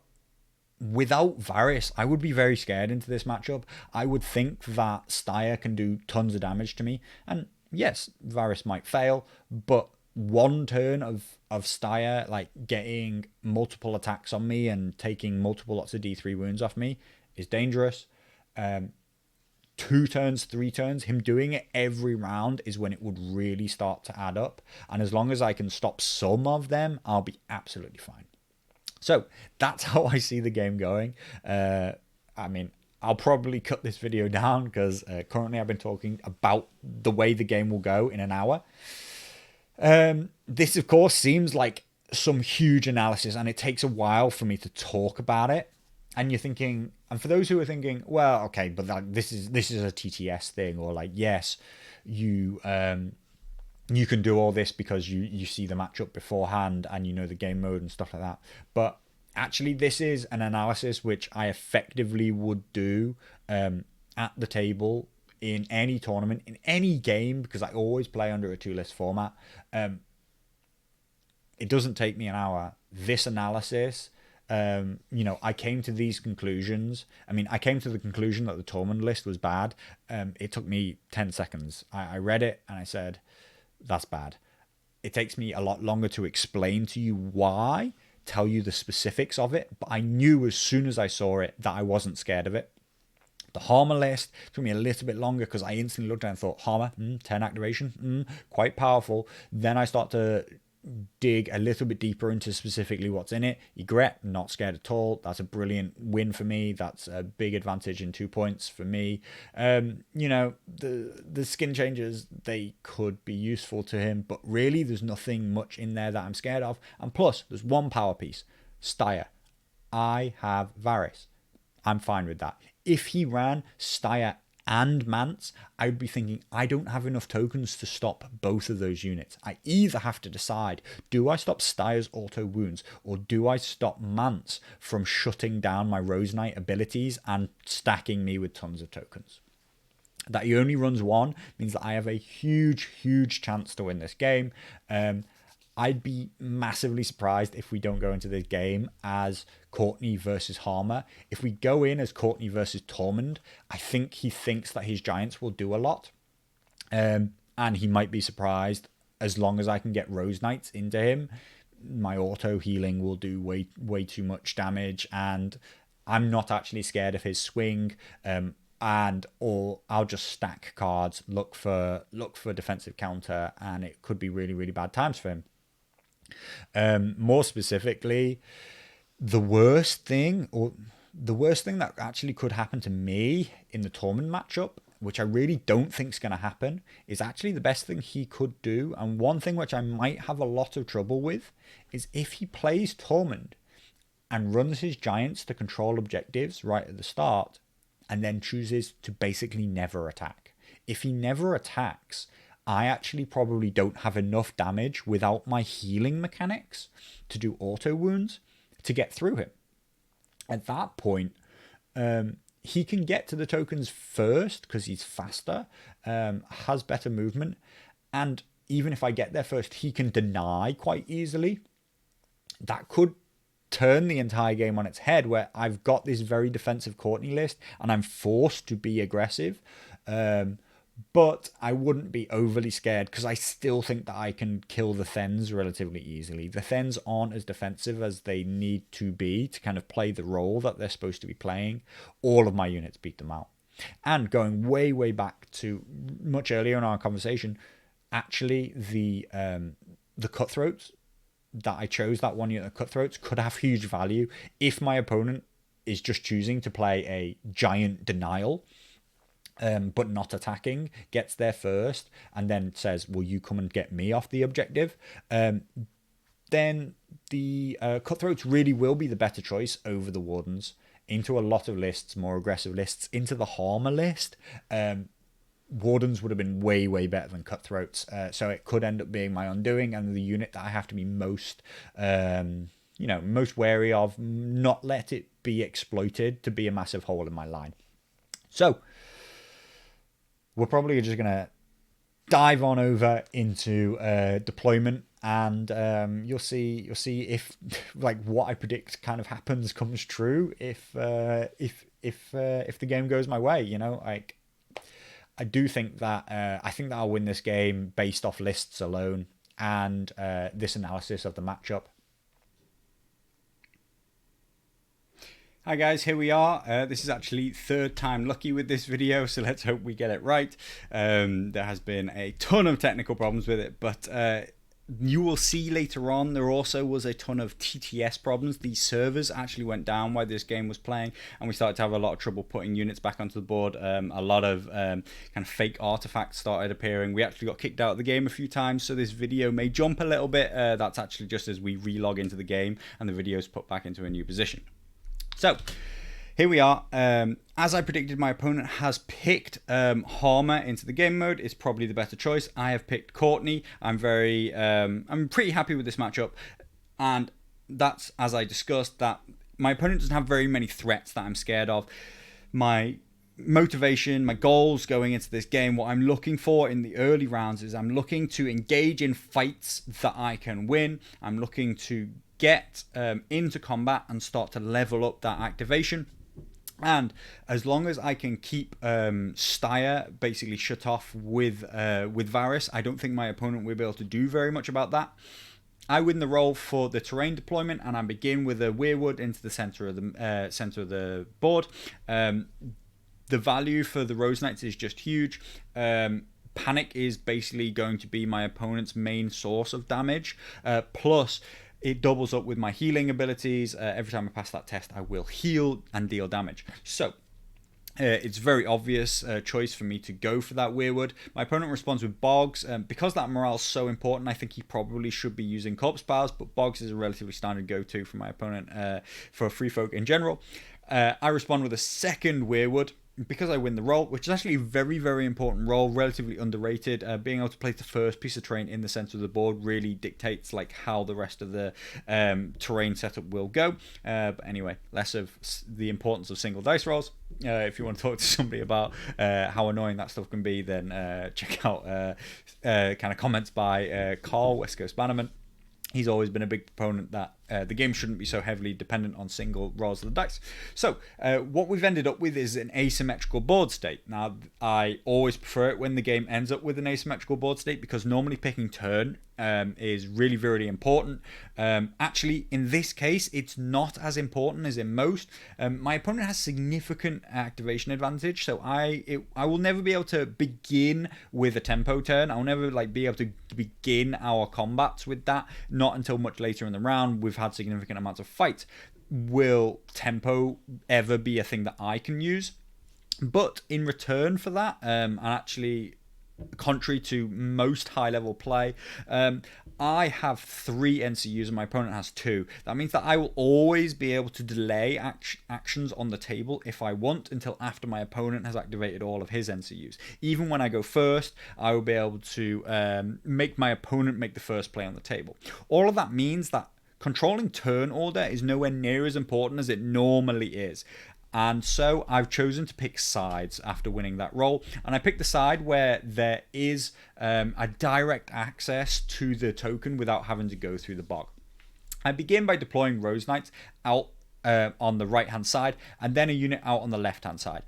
without Varys, I would be very scared into this matchup. I would think that Styr can do tons of damage to me. And yes, Varys might fail, but one turn of Styr, like getting multiple attacks on me and taking multiple lots of D3 wounds off me, is dangerous. 2 turns, 3 turns, him doing it every round is when it would really start to add up. And as long as I can stop some of them, I'll be absolutely fine. So that's how I see the game going. I mean, I'll probably cut this video down because currently I've been talking about the way the game will go in an hour. This, of course, seems like some huge analysis, and it takes a while for me to talk about it. And you're thinking, and for those who are thinking, well, okay, but like, this is a TTS thing, or like, yes, you can do all this because you see the matchup beforehand and you know the game mode and stuff like that. But actually, this is an analysis which I effectively would do at the table in any tournament, in any game, because I always play under a 2-list format. It doesn't take me an hour. This analysis, I came to these conclusions. I mean, I came to the conclusion that the tournament list was bad. It took me 10 seconds. I read it and I said, that's bad. It takes me a lot longer to explain to you why, tell you the specifics of it, but I knew as soon as I saw it that I wasn't scared of it. The Harmer list took me a little bit longer because I instantly looked at it and thought, Harmer, 10 activation, quite powerful. Then I start to dig a little bit deeper into specifically what's in it. Ygritte, not scared at all. That's a brilliant win for me. That's a big advantage in 2 points for me. The skin changes, they could be useful to him, but really there's nothing much in there that I'm scared of. And plus, there's one power piece, Styr. I have Varys. I'm fine with that. If he ran Styr and Mance, I would be thinking, I don't have enough tokens to stop both of those units. I either have to decide, do I stop Styr's auto wounds, or do I stop Mance from shutting down my Rose Knight abilities and stacking me with tons of tokens? That he only runs one means that I have a huge chance to win this game. I'd be massively surprised if we don't go into this game as Courtney versus Harmer. If we go in as Courtney versus Tormund, I think he thinks that his giants will do a lot. And he might be surprised as long as I can get Rose Knights into him. My auto healing will do way too much damage, and I'm not actually scared of his swing. Or I'll just stack cards, look for defensive counter, and it could be really bad times for him. More specifically, the worst thing that actually could happen to me in the Tormund matchup, which I really don't think is going to happen, is actually the best thing he could do. And one thing which I might have a lot of trouble with is if he plays Tormund and runs his giants to control objectives right at the start, and then chooses to basically never attack. If he never attacks, I actually probably don't have enough damage without my healing mechanics to do auto wounds to get through him. At that point, he can get to the tokens first because he's faster, has better movement, and even if I get there first, he can deny quite easily. That could turn the entire game on its head, where I've got this very defensive Courtney list and I'm forced to be aggressive. But I wouldn't be overly scared because I still think that I can kill the Thens relatively easily. The Thens aren't as defensive as they need to be to kind of play the role that they're supposed to be playing. All of my units beat them out. And going way back to much earlier in our conversation, actually the Cutthroats that I chose, that one unit of Cutthroats, could have huge value if my opponent is just choosing to play a giant denial, but not attacking, gets there first, and then says, will you come and get me off the objective? then the Cutthroats really will be the better choice over the Wardens into a lot of lists, more aggressive lists, into the Harmer list. Wardens would have been way, way better than Cutthroats. So it could end up being my undoing and the unit that I have to be most, most wary of, not let it be exploited to be a massive hole in my line. So we're probably just going to dive on over into deployment, and you'll see if like what I predict kind of happens comes true if the game goes my way. Like I do think that I'll win this game based off lists alone and this analysis of the matchup. Hi guys, here we are. This is actually third time lucky with this video, so let's hope we get it right. There has been a ton of technical problems with it, but you will see later on there also was a ton of TTS problems. These servers actually went down while this game was playing, and we started to have a lot of trouble putting units back onto the board. A lot of kind of fake artifacts started appearing. We actually got kicked out of the game a few times, so this video may jump a little bit. That's actually just as we relog into the game and the video is put back into a new position. So here we are. As I predicted, my opponent has picked Harmer into the game mode. It's probably the better choice. I have picked Courtney. I'm pretty happy with this matchup, and that's, as I discussed, that my opponent doesn't have very many threats that I'm scared of. My motivation, my goals going into this game, what I'm looking for in the early rounds is I'm looking to engage in fights that I can win. I'm looking to get into combat and start to level up that activation. And as long as I can keep Styr basically shut off with Varys, I don't think my opponent will be able to do very much about that. I win the role for the terrain deployment, and I begin with a Weirwood into the center of the board. The value for the Rose Knights is just huge. Panic is basically going to be my opponent's main source of damage. Plus, it doubles up with my healing abilities. Every time I pass that test, I will heal and deal damage. So it's a very obvious choice for me to go for that Weirwood. My opponent responds with Boggs. Because that morale is so important, I think he probably should be using Corpse Powers, but Boggs is a relatively standard go-to for my opponent for free folk in general. I respond with a second Weirwood, because I win the role, which is actually a very, very important role, relatively underrated. Being able to place the first piece of terrain in the center of the board really dictates like how the rest of the terrain setup will go. But anyway, less of the importance of single dice rolls. If you want to talk to somebody about how annoying that stuff can be, then check out kind of comments by Carl, West Coast Bannerman. He's always been a big proponent that the game shouldn't be so heavily dependent on single rolls of the dice. So what we've ended up with is an asymmetrical board state. Now, I always prefer it when the game ends up with an asymmetrical board state, because normally picking turn is really, really important. Actually, in this case, it's not as important as in most. My opponent has significant activation advantage, so I will never be able to begin with a tempo turn. I'll never be able to begin our combats with that, not until much later in the round. We've had significant amounts of fight. Will tempo ever be a thing that I can use? But in return for that, and actually contrary to most high-level play, I have 3 NCUs and my opponent has 2. That means that I will always be able to delay actions on the table if I want until after my opponent has activated all of his NCUs. Even when I go first, I will be able to make my opponent make the first play on the table. All of that means that controlling turn order is nowhere near as important as it normally is. And so I've chosen to pick sides after winning that role. And I picked the side where there is a direct access to the token without having to go through the bog. I begin by deploying Rose Knights out on the right-hand side, and then a unit out on the left-hand side.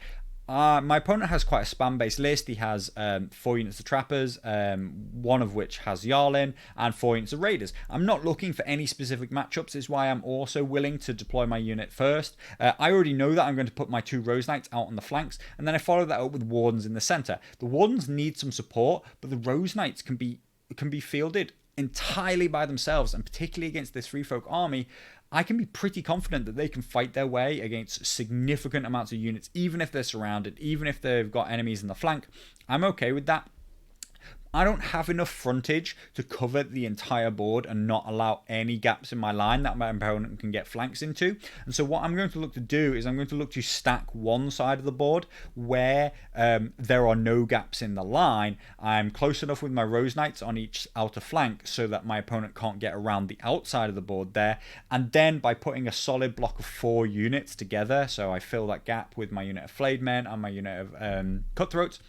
My opponent has quite a spam-based list. He has 4 units of Trappers, one of which has Yarlin, and 4 units of Raiders. I'm not looking for any specific matchups, is why I'm also willing to deploy my unit first. I already know that I'm going to put my 2 Rose Knights out on the flanks, and then I follow that up with Wardens in the center. The Wardens need some support, but the Rose Knights can be fielded entirely by themselves, and particularly against this free folk army, I can be pretty confident that they can fight their way against significant amounts of units, even if they're surrounded, even if they've got enemies in the flank. I'm okay with that. I don't have enough frontage to cover the entire board and not allow any gaps in my line that my opponent can get flanks into. And so what I'm going to look to do is I'm going to look to stack one side of the board where there are no gaps in the line. I'm close enough with my Rose Knights on each outer flank so that my opponent can't get around the outside of the board there. And then by putting a solid block of 4 units together, so I fill that gap with my unit of Flayed Men and my unit of Cutthroats,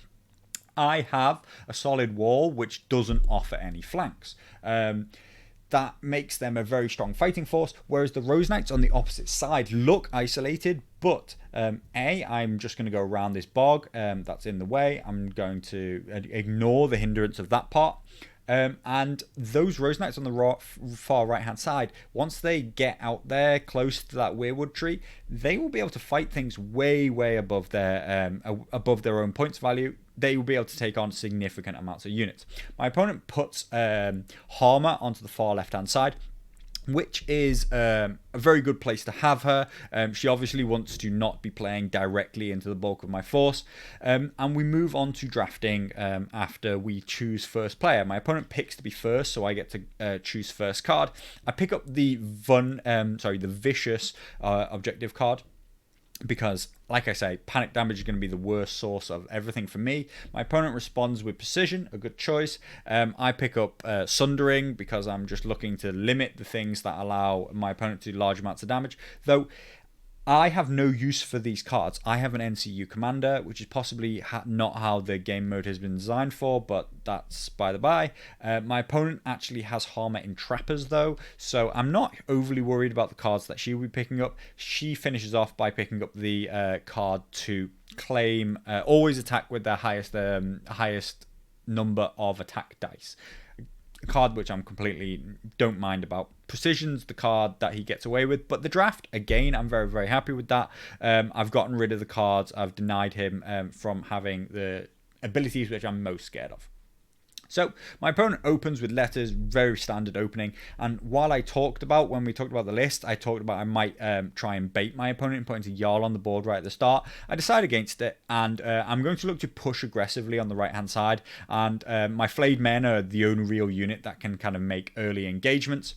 I have a solid wall which doesn't offer any flanks. That makes them a very strong fighting force, whereas the Rose Knights on the opposite side look isolated, but I'm just going to go around this bog that's in the way. I'm going to ignore the hindrance of that part. And those Rose Knights on the far right hand side, once they get out there close to that weirwood tree, they will be able to fight things way above their own points value. They will be able to take on significant amounts of units. My opponent puts Harma onto the far left hand side, which is a very good place to have her. She obviously wants to not be playing directly into the bulk of my force. And we move on to drafting after we choose first player. My opponent picks to be first, so I get to choose first card. I pick up the vicious objective card, because, like I say, panic damage is going to be the worst source of everything for me. My opponent responds with precision, a good choice. I pick up sundering because I'm just looking to limit the things that allow my opponent to do large amounts of damage. Though I have no use for these cards. I have an NCU commander, which is possibly not how the game mode has been designed for, but that's by the by. My opponent actually has Harma in trappers though, so I'm not overly worried about the cards that she will be picking up. She finishes off by picking up the card to claim always attack with their highest number of attack dice. A card which I'm completely don't mind about. Precision's the card that he gets away with, but the draft, again, I'm very happy with that. I've gotten rid of the cards. I've denied him from having the abilities which I'm most scared of. So my opponent opens with letters, very standard opening. And while when we talked about the list, I talked about I might try and bait my opponent and put into Jarl on the board right at the start. I decide against it, and I'm going to look to push aggressively on the right-hand side. And my Flayed Men are the only real unit that can kind of make early engagements.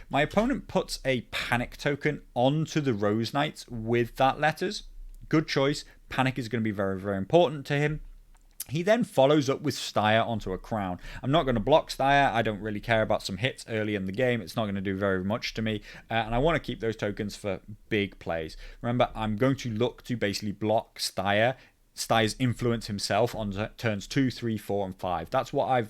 My opponent puts a panic token onto the Rose Knights with that letters. Good choice. Panic is going to be very important to him. He then follows up with Styre onto a crown. I'm not going to block Styre. I don't really care about some hits early in the game. It's not going to do very much to me. And I want to keep those tokens for big plays. Remember, I'm going to look to basically block Styre's influence himself on turns 2, 3, 4, and 5. That's what I've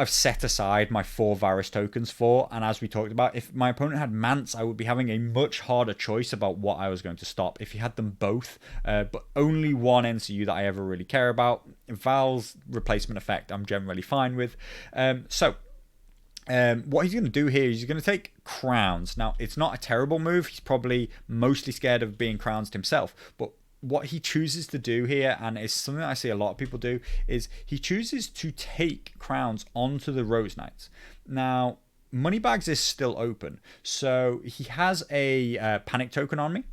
set aside my 4 Varys tokens for. And as we talked about, if my opponent had Mance, I would be having a much harder choice about what I was going to stop if he had them both. But only one NCU that I ever really care about. Val's replacement effect I'm generally fine with. What he's going to do here is he's going to take Crowns. Now, it's not a terrible move. He's probably mostly scared of being Crowns himself. But what he chooses to do here, and it's something that I see a lot of people do, is he chooses to take Crowns onto the Rose Knights. Now, Moneybags is still open, so he has a panic token on me.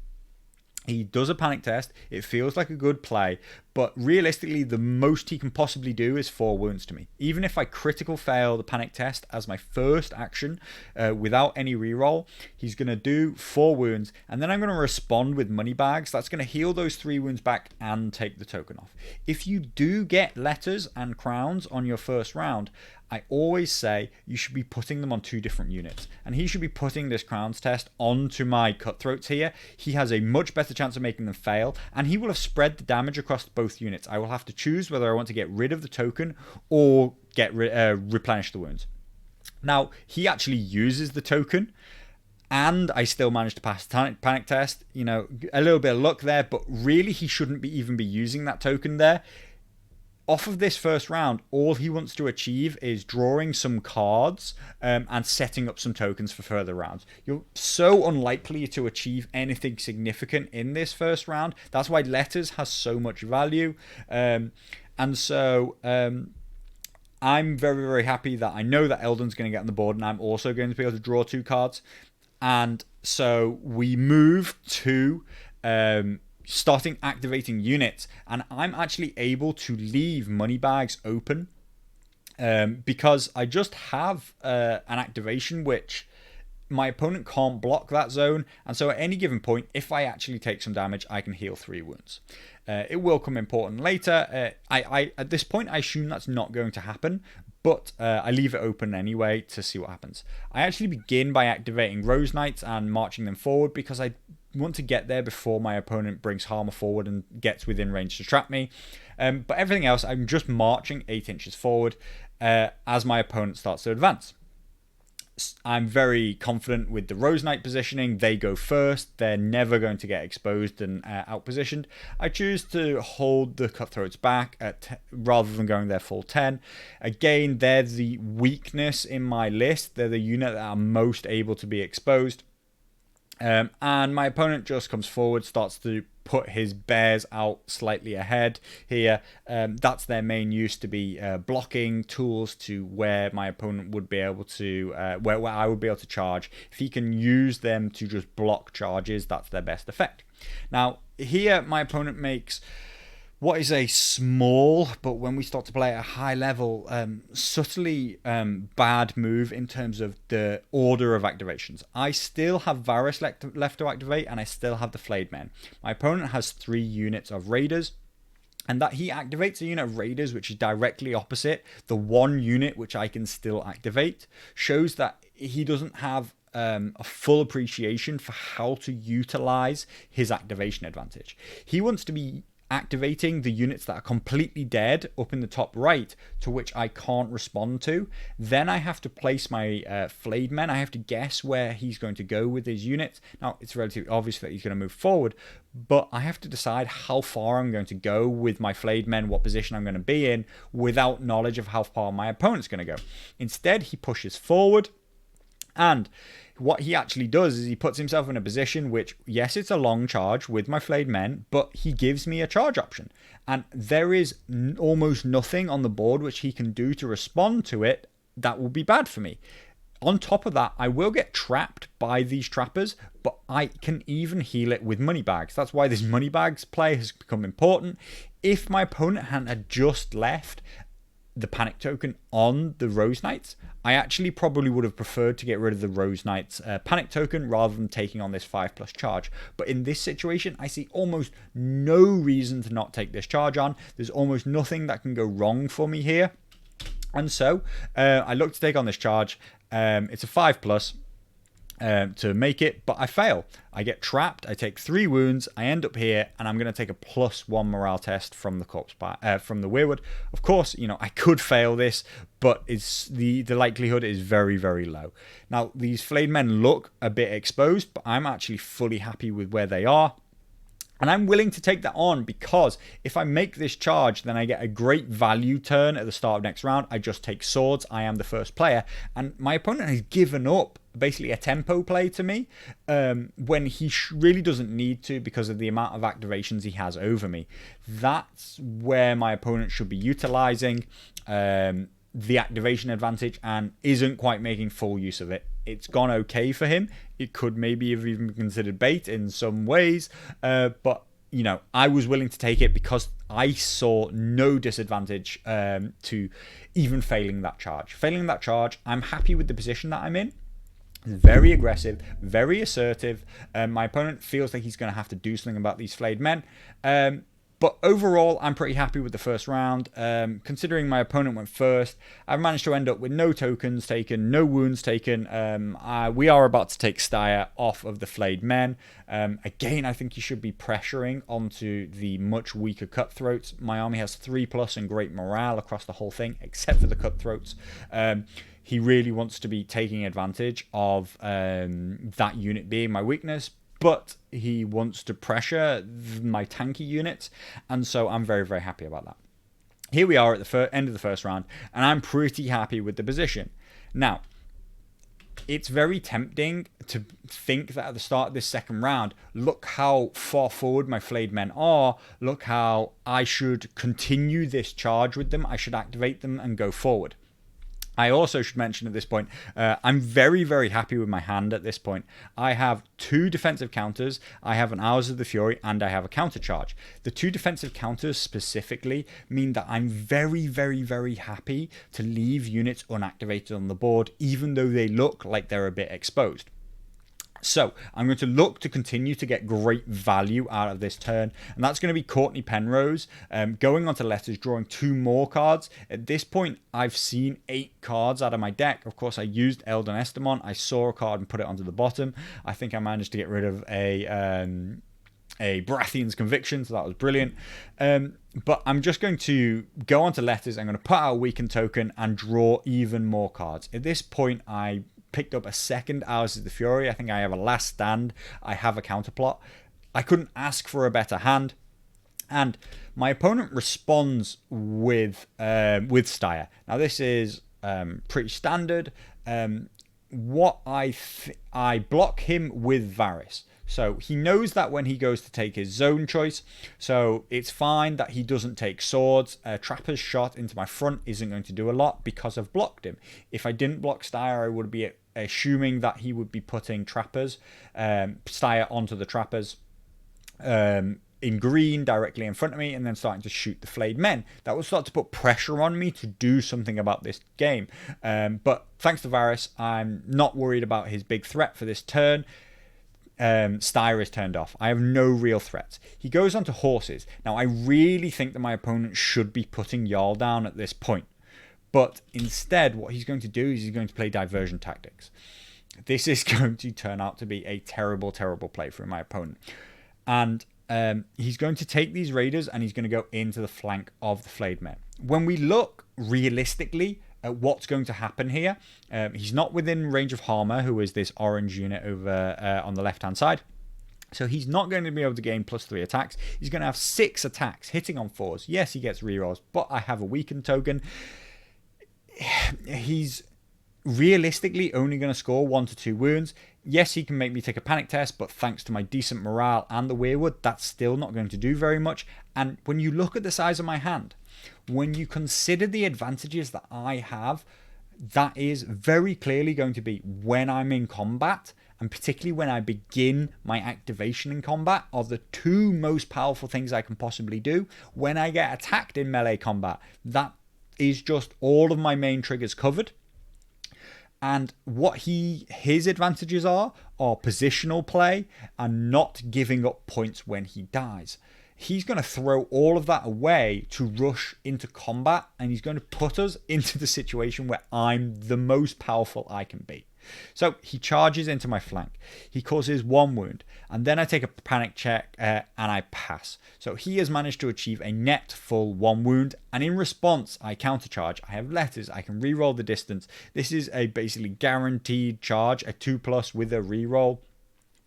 He does a panic test. It feels like a good play, but realistically, the most he can possibly do is 4 wounds to me. Even if I critical fail the panic test as my first action without any reroll, he's going to do 4 wounds, and then I'm going to respond with Moneybags. That's going to heal those 3 wounds back and take the token off. If you do get letters and crowns on your first round, I always say you should be putting them on 2 different units. And he should be putting this crowns test onto my cutthroats here. He has a much better chance of making them fail, and he will have spread the damage across both units. I will have to choose whether I want to get rid of the token or replenish the wounds. Now, he actually uses the token, and I still managed to pass the panic test. You know, a little bit of luck there, but really he shouldn't even be using that token there. Off of this first round, all he wants to achieve is drawing some cards and setting up some tokens for further rounds. You're so unlikely to achieve anything significant in this first round. That's why letters has so much value. I'm very happy that I know that Eldon's going to get on the board, and I'm also going to be able to draw 2 cards. And so we move to starting activating units, and I'm actually able to leave Moneybags open because I just have an activation which my opponent can't block that zone, and so at any given point, if I actually take some damage, I can heal 3 wounds. It will come important later. I at this point, I assume that's not going to happen, but I leave it open anyway to see what happens. I actually begin by activating Rose Knights and marching them forward because I want to get there before my opponent brings Harmer forward and gets within range to trap me. But everything else, I'm just marching 8 inches forward as my opponent starts to advance. I'm very confident with the Rose Knight positioning. They go first. They're never going to get exposed and outpositioned. I choose to hold the Cutthroats back rather than going their full 10. Again, they're the weakness in my list. They're the unit that are most able to be exposed. And my opponent just comes forward, starts to put his bears out slightly ahead here. That's their main use, to be blocking tools to where my opponent would be able to, where I would be able to charge. If he can use them to just block charges, that's their best effect. Now, here my opponent makes what is a small, but when we start to play at a high level, subtly bad move in terms of the order of activations. I still have Varys left to activate, and I still have the Flayed Men. My opponent has 3 units of Raiders, and that he activates a unit of Raiders which is directly opposite the 1 unit which I can still activate, shows that he doesn't have a full appreciation for how to utilize his activation advantage. He wants to be activating the units that are completely dead up in the top right, to which I can't respond to. Then I have to place my Flayed Men. I have to guess where he's going to go with his units. Now, it's relatively obvious that he's going to move forward, but I have to decide how far I'm going to go with my Flayed Men, what position I'm going to be in, without knowledge of how far my opponent's going to go. Instead, he pushes forward, and what he actually does is he puts himself in a position which, yes, it's a long charge with my Flayed Men, but he gives me a charge option. And there is almost nothing on the board which he can do to respond to it that will be bad for me. On top of that, I will get trapped by these trappers, but I can even heal it with money bags. That's why this money bags play has become important. If my opponent hadn't just left the panic token on the Rose Knights, I actually probably would have preferred to get rid of the Rose Knights panic token rather than taking on this 5+ charge. But in this situation, I see almost no reason to not take this charge on. There's almost nothing that can go wrong for me here. And so I look to take on this charge. It's a 5+ to make it, but I fail. I get trapped. I take 3 wounds. I end up here, and I'm going to take a +1 morale test from the from the Weirwood. Of course, you know, I could fail this, but it's the likelihood is very, very low. Now, these Flayed Men look a bit exposed, but I'm actually fully happy with where they are. And I'm willing to take that on because if I make this charge, then I get a great value turn at the start of next round. I just take swords. I am the first player. And my opponent has given up basically a tempo play to me when he really doesn't need to because of the amount of activations he has over me. That's where my opponent should be utilizing the activation advantage and isn't quite making full use of it. It's gone okay for him. It could maybe have even been considered bait in some ways, but you know, I was willing to take it because I saw no disadvantage to even failing that charge. Failing that charge, I'm happy with the position that I'm in. Very aggressive, very assertive. My opponent feels like he's going to have to do something about these Flayed Men. But overall, I'm pretty happy with the first round. Considering my opponent went first, I've managed to end up with no tokens taken, no wounds taken. We are about to take Styr off of the Flayed Men. Again, I think he should be pressuring onto the much weaker Cutthroats. My army has 3+ and great morale across the whole thing, except for the Cutthroats. He really wants to be taking advantage of that unit being my weakness, but he wants to pressure my tanky units, and so I'm very, very happy about that. Here we are at the end of the first round, and I'm pretty happy with the position. Now, it's very tempting to think that at the start of this second round, look how far forward my Flayed Men are, look how I should continue this charge with them, I should activate them and go forward. I also should mention at this point, I'm very, very happy with my hand at this point. I have 2 defensive counters, I have an Hours of the Fury, and I have a counter charge. The 2 defensive counters specifically mean that I'm very, very, very happy to leave units unactivated on the board, even though they look like they're a bit exposed. So I'm going to look to continue to get great value out of this turn, and that's going to be Courtney Penrose going on to letters, drawing 2 more cards. At this point, I've seen 8 cards out of my deck. Of course, I used Eldon Estamon. I saw a card and put it onto the bottom. I think I managed to get rid of a Baratheon's Conviction, so that was brilliant. But I'm just going to go on to letters. I'm going to put out a weakened token and draw even more cards. At this point, I picked up a second Hours of the Fury. I think I have a Last Stand. I have a counterplot. I couldn't ask for a better hand. And my opponent responds with Styre. Now this is pretty standard. What I block him with Varys. So he knows that when he goes to take his zone choice, so it's fine that he doesn't take swords. Trapper's shot into my front isn't going to do a lot because I've blocked him. If I didn't block Styre, I would be assuming that he would be putting Trappers, Styre onto the Trappers in green directly in front of me, and then starting to shoot the flayed men. That would start to put pressure on me to do something about this game. But thanks to Varys, I'm not worried about his big threat for this turn. Styre is turned off. I have no real threats. He goes on to horses. Now, I really think that my opponent should be putting Jarl down at this point. But instead, what he's going to do is he's going to play diversion tactics. This is going to turn out to be a terrible, terrible play for my opponent. And he's going to take these raiders and he's going to go into the flank of the flayed men. When we look realistically at what's going to happen here, he's not within range of Harmer, who is this orange unit over on the left-hand side. So he's not going to be able to gain +3 attacks. He's going to have 6 attacks, hitting on 4s. Yes, he gets rerolls, but I have a weakened token. He's realistically only going to score 1 to 2 wounds. Yes, he can make me take a panic test, but thanks to my decent morale and the Weirwood, that's still not going to do very much. And when you look at the size of my hand, when you consider the advantages that I have, that is very clearly going to be when I'm in combat, and particularly when I begin my activation in combat, are the 2 most powerful things I can possibly do. When I get attacked in melee combat, that is just all of my main triggers covered. And what his advantages are positional play and not giving up points when he dies. He's going to throw all of that away to rush into combat, and he's going to put us into the situation where I'm the most powerful I can be. So he charges into my flank. He causes 1 wound, and then I take a panic check and I pass. So he has managed to achieve a net full 1 wound, and in response I countercharge. I have letters. I can reroll the distance. This is a basically guaranteed charge, a 2+ with a reroll.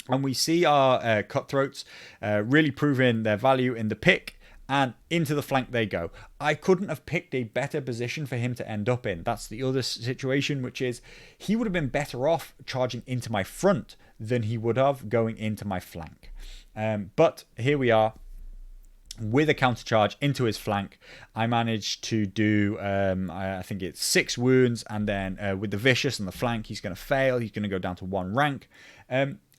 And we see our cutthroats really proving their value in the pick, and into the flank they go. I couldn't have picked a better position for him to end up in. That's the other situation, which is he would have been better off charging into my front than he would have going into my flank. But here we are with a counter charge into his flank. I managed to do, I think it's 6 wounds, and then with the Vicious and the flank, he's going to fail. He's going to go down to 1 rank.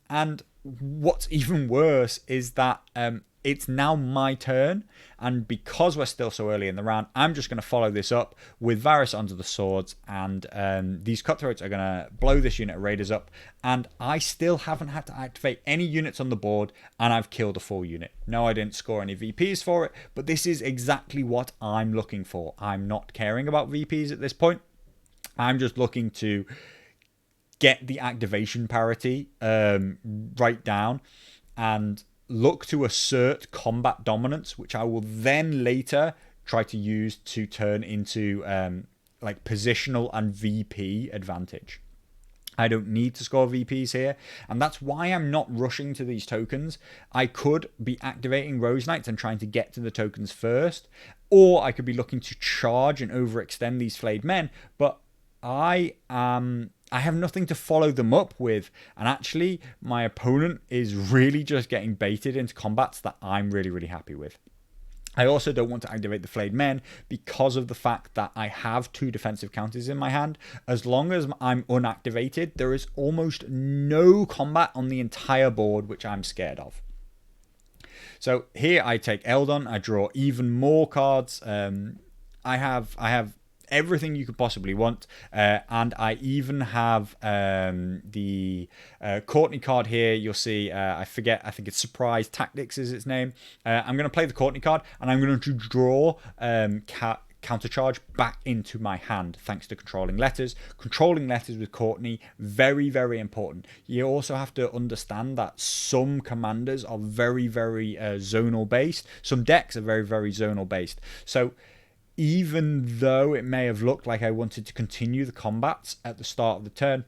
And what's even worse is that it's now my turn, and because we're still so early in the round, I'm just going to follow this up with Varys onto the swords, and these cutthroats are going to blow this unit of raiders up, and I still haven't had to activate any units on the board, and I've killed a full unit. No, I didn't score any VPs for it, but this is exactly what I'm looking for. I'm not caring about VPs at this point. I'm just looking to get the activation parity right down and look to assert combat dominance, which I will then later try to use to turn into like positional and VP advantage. I don't need to score VPs here, and that's why I'm not rushing to these tokens. I could be activating Rose Knights and trying to get to the tokens first, or I could be looking to charge and overextend these flayed men, but I have nothing to follow them up with, and actually my opponent is really just getting baited into combats that I'm really, really happy with. I also don't want to activate the Flayed Men because of the fact that I have 2 defensive counters in my hand. As long as I'm unactivated, there is almost no combat on the entire board, which I'm scared of. So here I take Eldon, I draw even more cards. I have everything you could possibly want, and I even have the Courtney card here. You'll see, I think it's Surprise Tactics is its name. I'm going to play the Courtney card, and I'm going to draw Countercharge back into my hand thanks to Controlling Letters. Controlling Letters with Courtney, very, very important. You also have to understand that some commanders are very, very zonal based. Some decks are very, very zonal based. So even though it may have looked like I wanted to continue the combats at the start of the turn,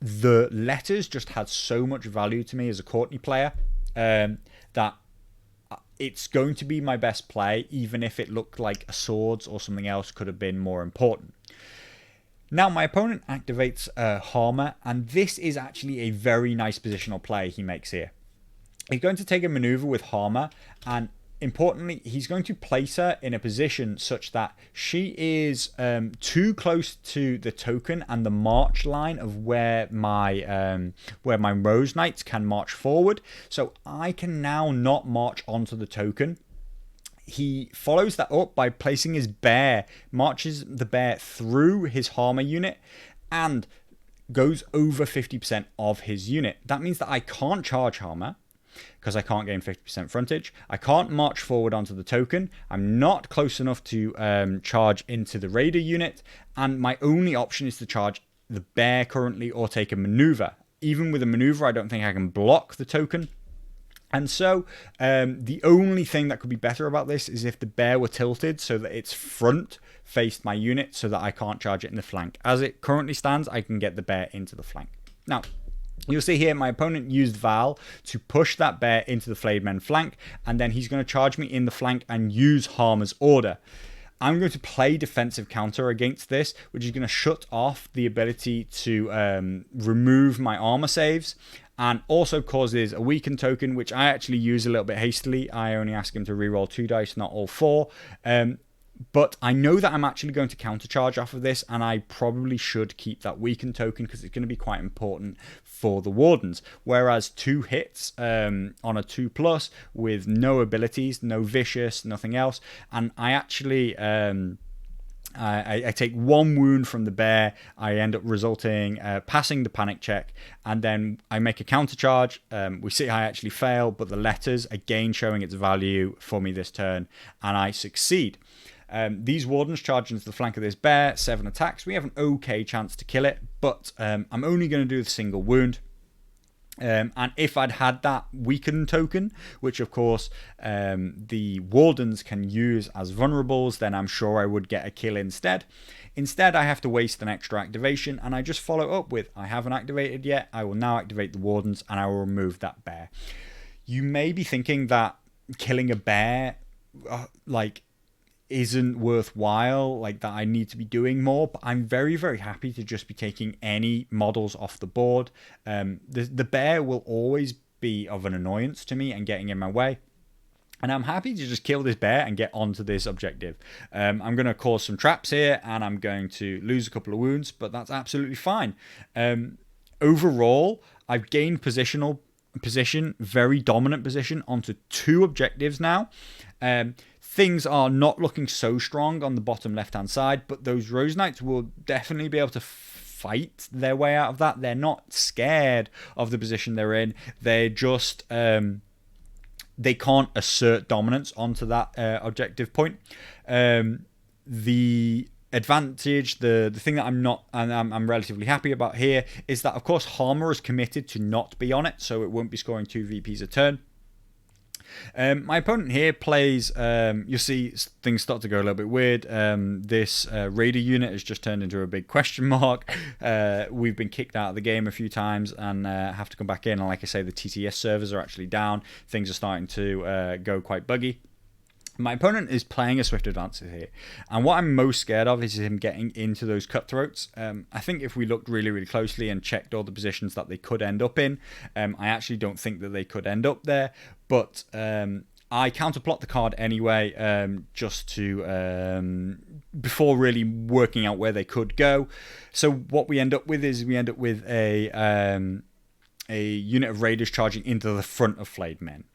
the letters just had so much value to me as a Courtney player that it's going to be my best play, even if it looked like a Swords or something else could have been more important. Now, my opponent activates Harmer, and this is actually a very nice positional play he makes here. He's going to take a maneuver with Harmer, and importantly, he's going to place her in a position such that she is too close to the token and the march line of where my Rose Knights can march forward. So I can now not march onto the token. He follows that up by placing his bear, marches the bear through his Harmer unit, and goes over 50% of his unit. That means that I can't charge Harmer, because I can't gain 50% frontage. I can't march forward onto the token. I'm not close enough to charge into the Raider unit. And my only option is to charge the bear currently or take a maneuver. Even with a maneuver, I don't think I can block the token. And so the only thing that could be better about this is if the bear were tilted so that its front faced my unit so that I can't charge it in the flank. As it currently stands, I can get the bear into the flank. Now, you'll see here my opponent used Val to push that bear into the Flayed Men flank, and then he's going to charge me in the flank and use Harmer's order. I'm going to play defensive counter against this, which is going to shut off the ability to remove my armor saves, and also causes a weaken token, which I actually use a little bit hastily. I only ask him to reroll 2 dice, not all 4. But I know that I'm actually going to countercharge off of this, and I probably should keep that weakened token because it's going to be quite important for the Wardens. Whereas 2 hits on a 2+ with no abilities, no vicious, nothing else, and I actually I take 1 wound from the bear. I end up resulting passing the panic check, and then I make a countercharge. We see I actually fail, but the letters again showing its value for me this turn, and I succeed. These Wardens charge into the flank of this bear, 7 attacks. We have an okay chance to kill it, but I'm only going to do the single wound. And if I'd had that weakened token, which of course the Wardens can use as vulnerables, then I'm sure I would get a kill instead. Instead, I have to waste an extra activation, and I just follow up with, I haven't activated yet, I will now activate the Wardens, and I will remove that bear. You may be thinking that killing a bear, isn't worthwhile, like that I need to be doing more, but I'm very, very happy to just be taking any models off the board. The bear will always be of an annoyance to me and getting in my way, and I'm happy to just kill this bear and get onto this objective. I'm going to cause some traps here, and I'm going to lose a couple of wounds, but that's absolutely fine. Overall, I've gained position, very dominant position, onto 2 objectives now. Things are not looking so strong on the bottom left-hand side, but those Rose Knights will definitely be able to fight their way out of that. They're not scared of the position they're in. They're just... they can't assert dominance onto that objective point. The advantage, the thing that I'm relatively happy about here is that, of course, Harmer is committed to not be on it, so it won't be scoring 2 VPs a turn. My opponent here plays, you'll see things start to go a little bit weird. This Raider unit has just turned into a big question mark. We've been kicked out of the game a few times and have to come back in. And like I say, the TTS servers are actually down. Things are starting to go quite buggy. My opponent is playing a Swift Advances here, and what I'm most scared of is him getting into those cutthroats. I think if we looked really, really closely and checked all the positions that they could end up in, I actually don't think that they could end up there, but I counterplot the card anyway, just to before really working out where they could go. So what we end up with is a unit of raiders charging into the front of flayed men.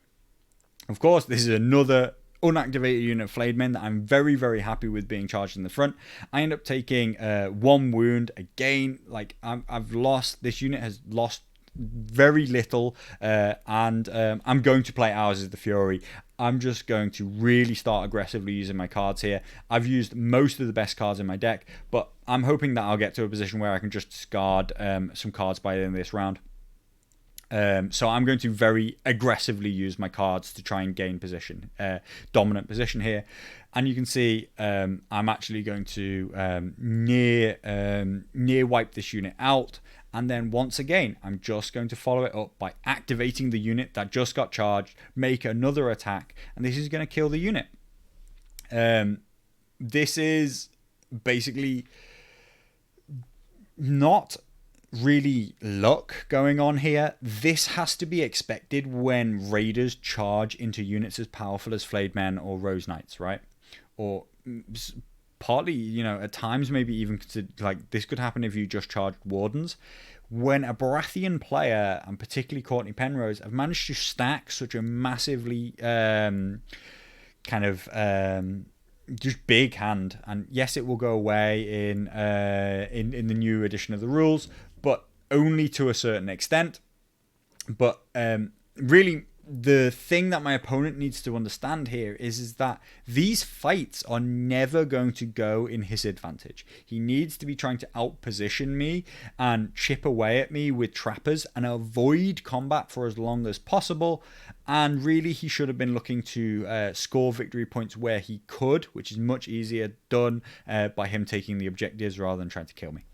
Of course, this is another unactivated unit of flayed men that I'm very, very happy with being charged in the front. I end up taking 1 wound again. Like I've lost, this unit has lost very little, and I'm going to play Hours of the Fury. I'm just going to really start aggressively using my cards here. I've used most of the best cards in my deck, but I'm hoping that I'll get to a position where I can just discard some cards by the end of this round. So I'm going to very aggressively use my cards to try and gain position, dominant position here. And you can see I'm actually going to near wipe this unit out. And then once again, I'm just going to follow it up by activating the unit that just got charged, make another attack, and this is going to kill the unit. This is basically not really luck going on here. This has to be expected when raiders charge into units as powerful as flayed men or rose knights, right? Or partly, at times maybe even like this could happen if you just charged wardens. When a Baratheon player, and particularly Courtney Penrose, have managed to stack such a massively just big hand, and yes, it will go away in the new edition of the rules, but only to a certain extent. But really, the thing that my opponent needs to understand here is that these fights are never going to go in his advantage. He needs to be trying to outposition me and chip away at me with trappers and avoid combat for as long as possible. And really, he should have been looking to score victory points where he could, which is much easier done by him taking the objectives rather than trying to kill me.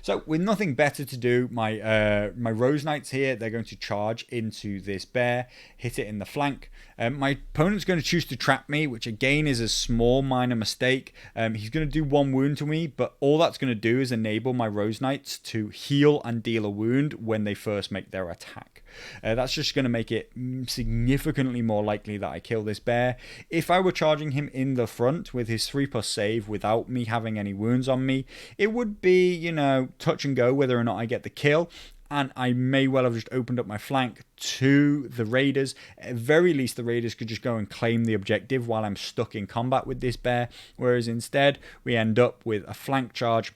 So with nothing better to do, my Rose Knights here, they're going to charge into this bear, hit it in the flank. My opponent's going to choose to trap me, which again is a small minor mistake. He's going to do 1 wound to me, but all that's going to do is enable my Rose Knights to heal and deal a wound when they first make their attack. That's just going to make it significantly more likely that I kill this bear. If I were charging him in the front with his 3+ save without me having any wounds on me, it would be, touch and go whether or not I get the kill. And I may well have just opened up my flank to the raiders. At very least, the raiders could just go and claim the objective while I'm stuck in combat with this bear. Whereas instead, we end up with a flank charge,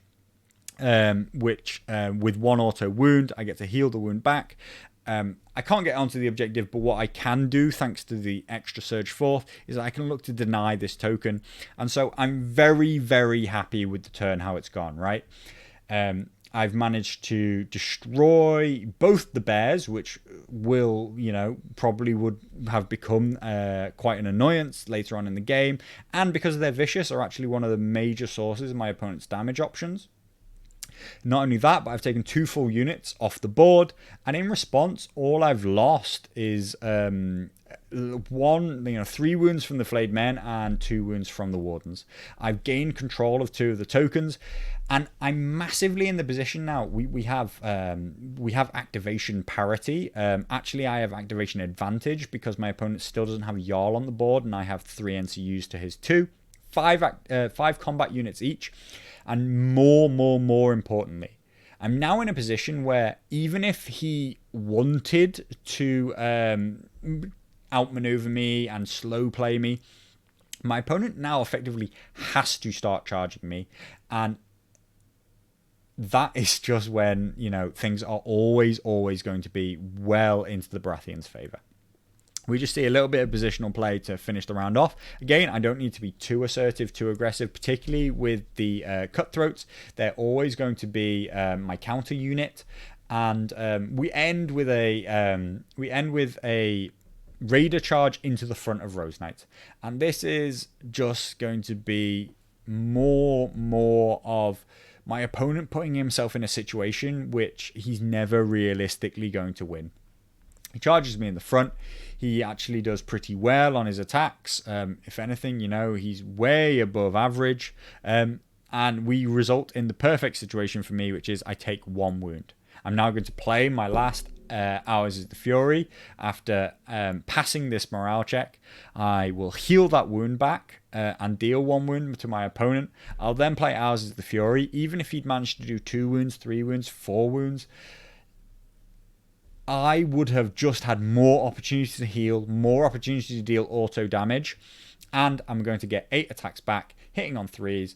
which with 1 auto wound, I get to heal the wound back. I can't get onto the objective, but what I can do, thanks to the extra Surge Forth, is that I can look to deny this token. And so I'm very, very happy with the turn, how it's gone, right? I've managed to destroy both the bears, which will, probably would have become quite an annoyance later on in the game. And because they're vicious, are actually one of the major sources of my opponent's damage options. Not only that, but I've taken 2 full units off the board, and in response, all I've lost is 3 wounds from the flayed men and 2 wounds from the wardens. I've gained control of 2 of the tokens, and I'm massively in the position now. We have activation parity. Actually, I have activation advantage because my opponent still doesn't have Jarl on the board, and I have 3 NCUs to his 2. 5 combat units each. And more importantly, I'm now in a position where even if he wanted to outmaneuver me and slow play me, my opponent now effectively has to start charging me. And that is just when, things are always going to be well into the Baratheon's favour. We just see a little bit of positional play to finish the round off. Again, I don't need to be too assertive, too aggressive, particularly with the cutthroats. They're always going to be my counter unit, and we end with a raider charge into the front of Rose Knight, and this is just going to be more of my opponent putting himself in a situation which he's never realistically going to win. He charges me in the front. He actually does pretty well on his attacks. If anything, he's way above average. And we result in the perfect situation for me, which is I take 1 wound. I'm now going to play my last Ours is the Fury. After passing this morale check, I will heal that wound back and deal 1 wound to my opponent. I'll then play Ours is the Fury. Even if he'd managed to do 2 wounds, 3 wounds, 4 wounds, I would have just had more opportunities to heal, more opportunities to deal auto damage, and I'm going to get 8 attacks back, hitting on 3s,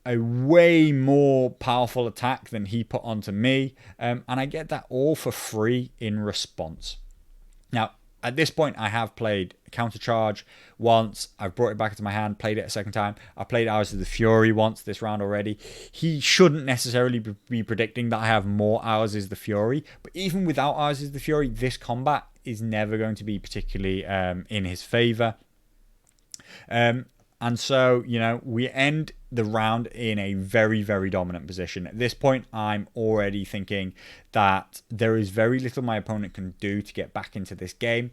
a way more powerful attack than he put onto me, and I get that all for free in response. Now, at this point, I have played Countercharge once. I've brought it back into my hand, played it a second time. I played Hours of the Fury once this round already. He shouldn't necessarily be predicting that I have more Hours of the Fury. But even without Hours of the Fury, this combat is never going to be particularly in his favor. And so, you know, we end the round in a very, very dominant position. At this point, I'm already thinking that there is very little my opponent can do to get back into this game.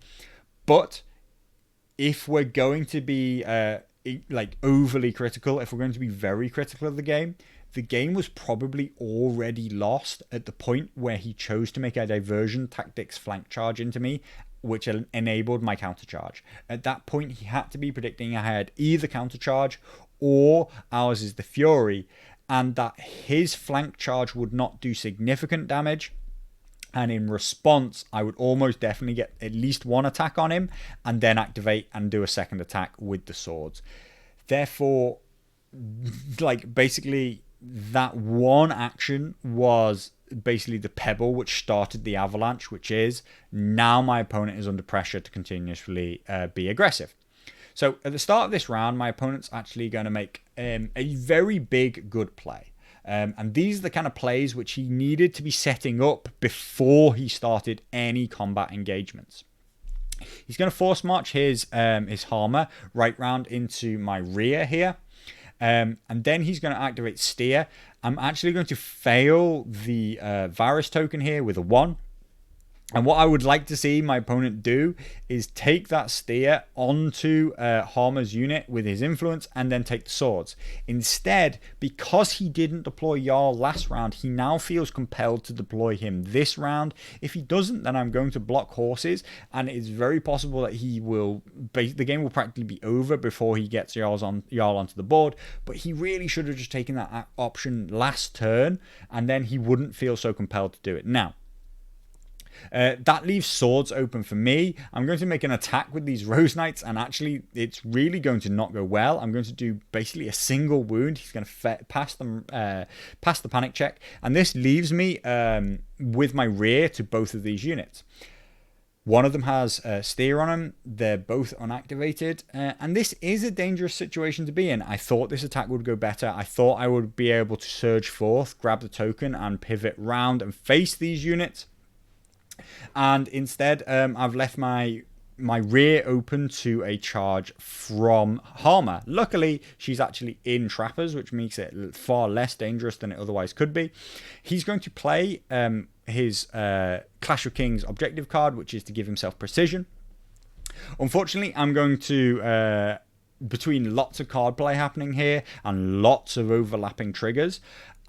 But if we're going to be like overly critical, if we're going to be very critical of the game was probably already lost at the point where he chose to make a diversion tactics flank charge into me, which enabled my countercharge. At that point, he had to be predicting I had either countercharge or Ours is the Fury, and that his flank charge would not do significant damage. And in response, I would almost definitely get at least 1 attack on him and then activate and do a second attack with the swords. Therefore, like basically that one action was basically the pebble which started the avalanche, which is now my opponent is under pressure to continuously be aggressive. So at the start of this round, my opponent's actually going to make a very big good play. And these are the kind of plays which he needed to be setting up before he started any combat engagements. He's going to force march his Harmer right round into my rear here. And then he's going to activate Steer. I'm actually going to fail the Varys token here with a 1. And what I would like to see my opponent do is take that Steer onto Harmer's unit with his influence and then take the swords. Instead, because he didn't deploy Jarl last round, he now feels compelled to deploy him this round. If he doesn't, then I'm going to block horses, and it's very possible that the game will practically be over before he gets Jarl onto the board. But he really should have just taken that option last turn, and then he wouldn't feel so compelled to do it now. That leaves swords open for me. I'm going to make an attack with these Rose Knights, and actually it's really going to not go well. I'm going to do basically a single wound. He's going to pass the panic check, and this leaves me with my rear to both of these units. One of them has Steer on them. They're both unactivated. And this is a dangerous situation to be in. I thought this attack would go better. I thought I would be able to surge forth, grab the token, and pivot round and face these units. And instead, I've left my rear open to a charge from Harmer. Luckily, she's actually in trappers, which makes it far less dangerous than it otherwise could be. He's going to play his Clash of Kings objective card, which is to give himself precision. Unfortunately, I'm going to, between lots of card play happening here and lots of overlapping triggers,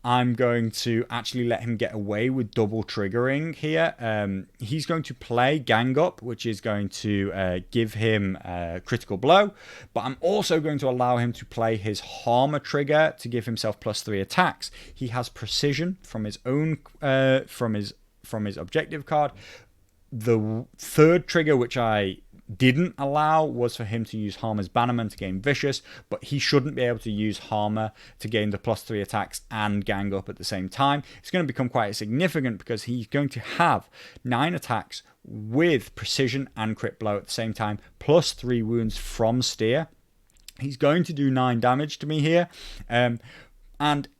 I'm going to actually let him get away with double triggering here. He's going to play Gang Up, which is going to give him a critical blow. But I'm also going to allow him to play his Harmer trigger to give himself +3 attacks. He has precision from his own from his objective card. The third trigger, which I didn't allow, was for him to use Harmer's Bannerman to gain Vicious, but he shouldn't be able to use Harmer to gain the +3 attacks and Gang Up at the same time. It's going to become quite significant because he's going to have 9 attacks with precision and crit blow at the same time, +3 wounds from Steer. He's going to do 9 damage to me here, and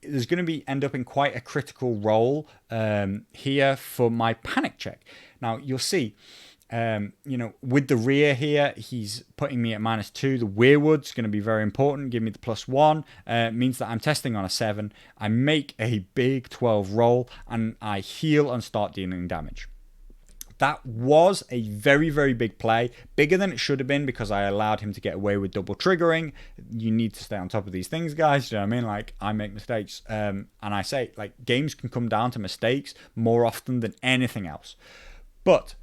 there's going to end up in quite a critical role here for my panic check. Now you'll see, with the rear here, he's putting me at -2. The Weirwood's going to be very important. Give me the +1. Means that I'm testing on a 7. I make a big 12 roll, and I heal and start dealing damage. That was a very, very big play, bigger than it should have been because I allowed him to get away with double triggering. You need to stay on top of these things, guys. Do you know what I mean? Like, I make mistakes. And I say, like, games can come down to mistakes more often than anything else. But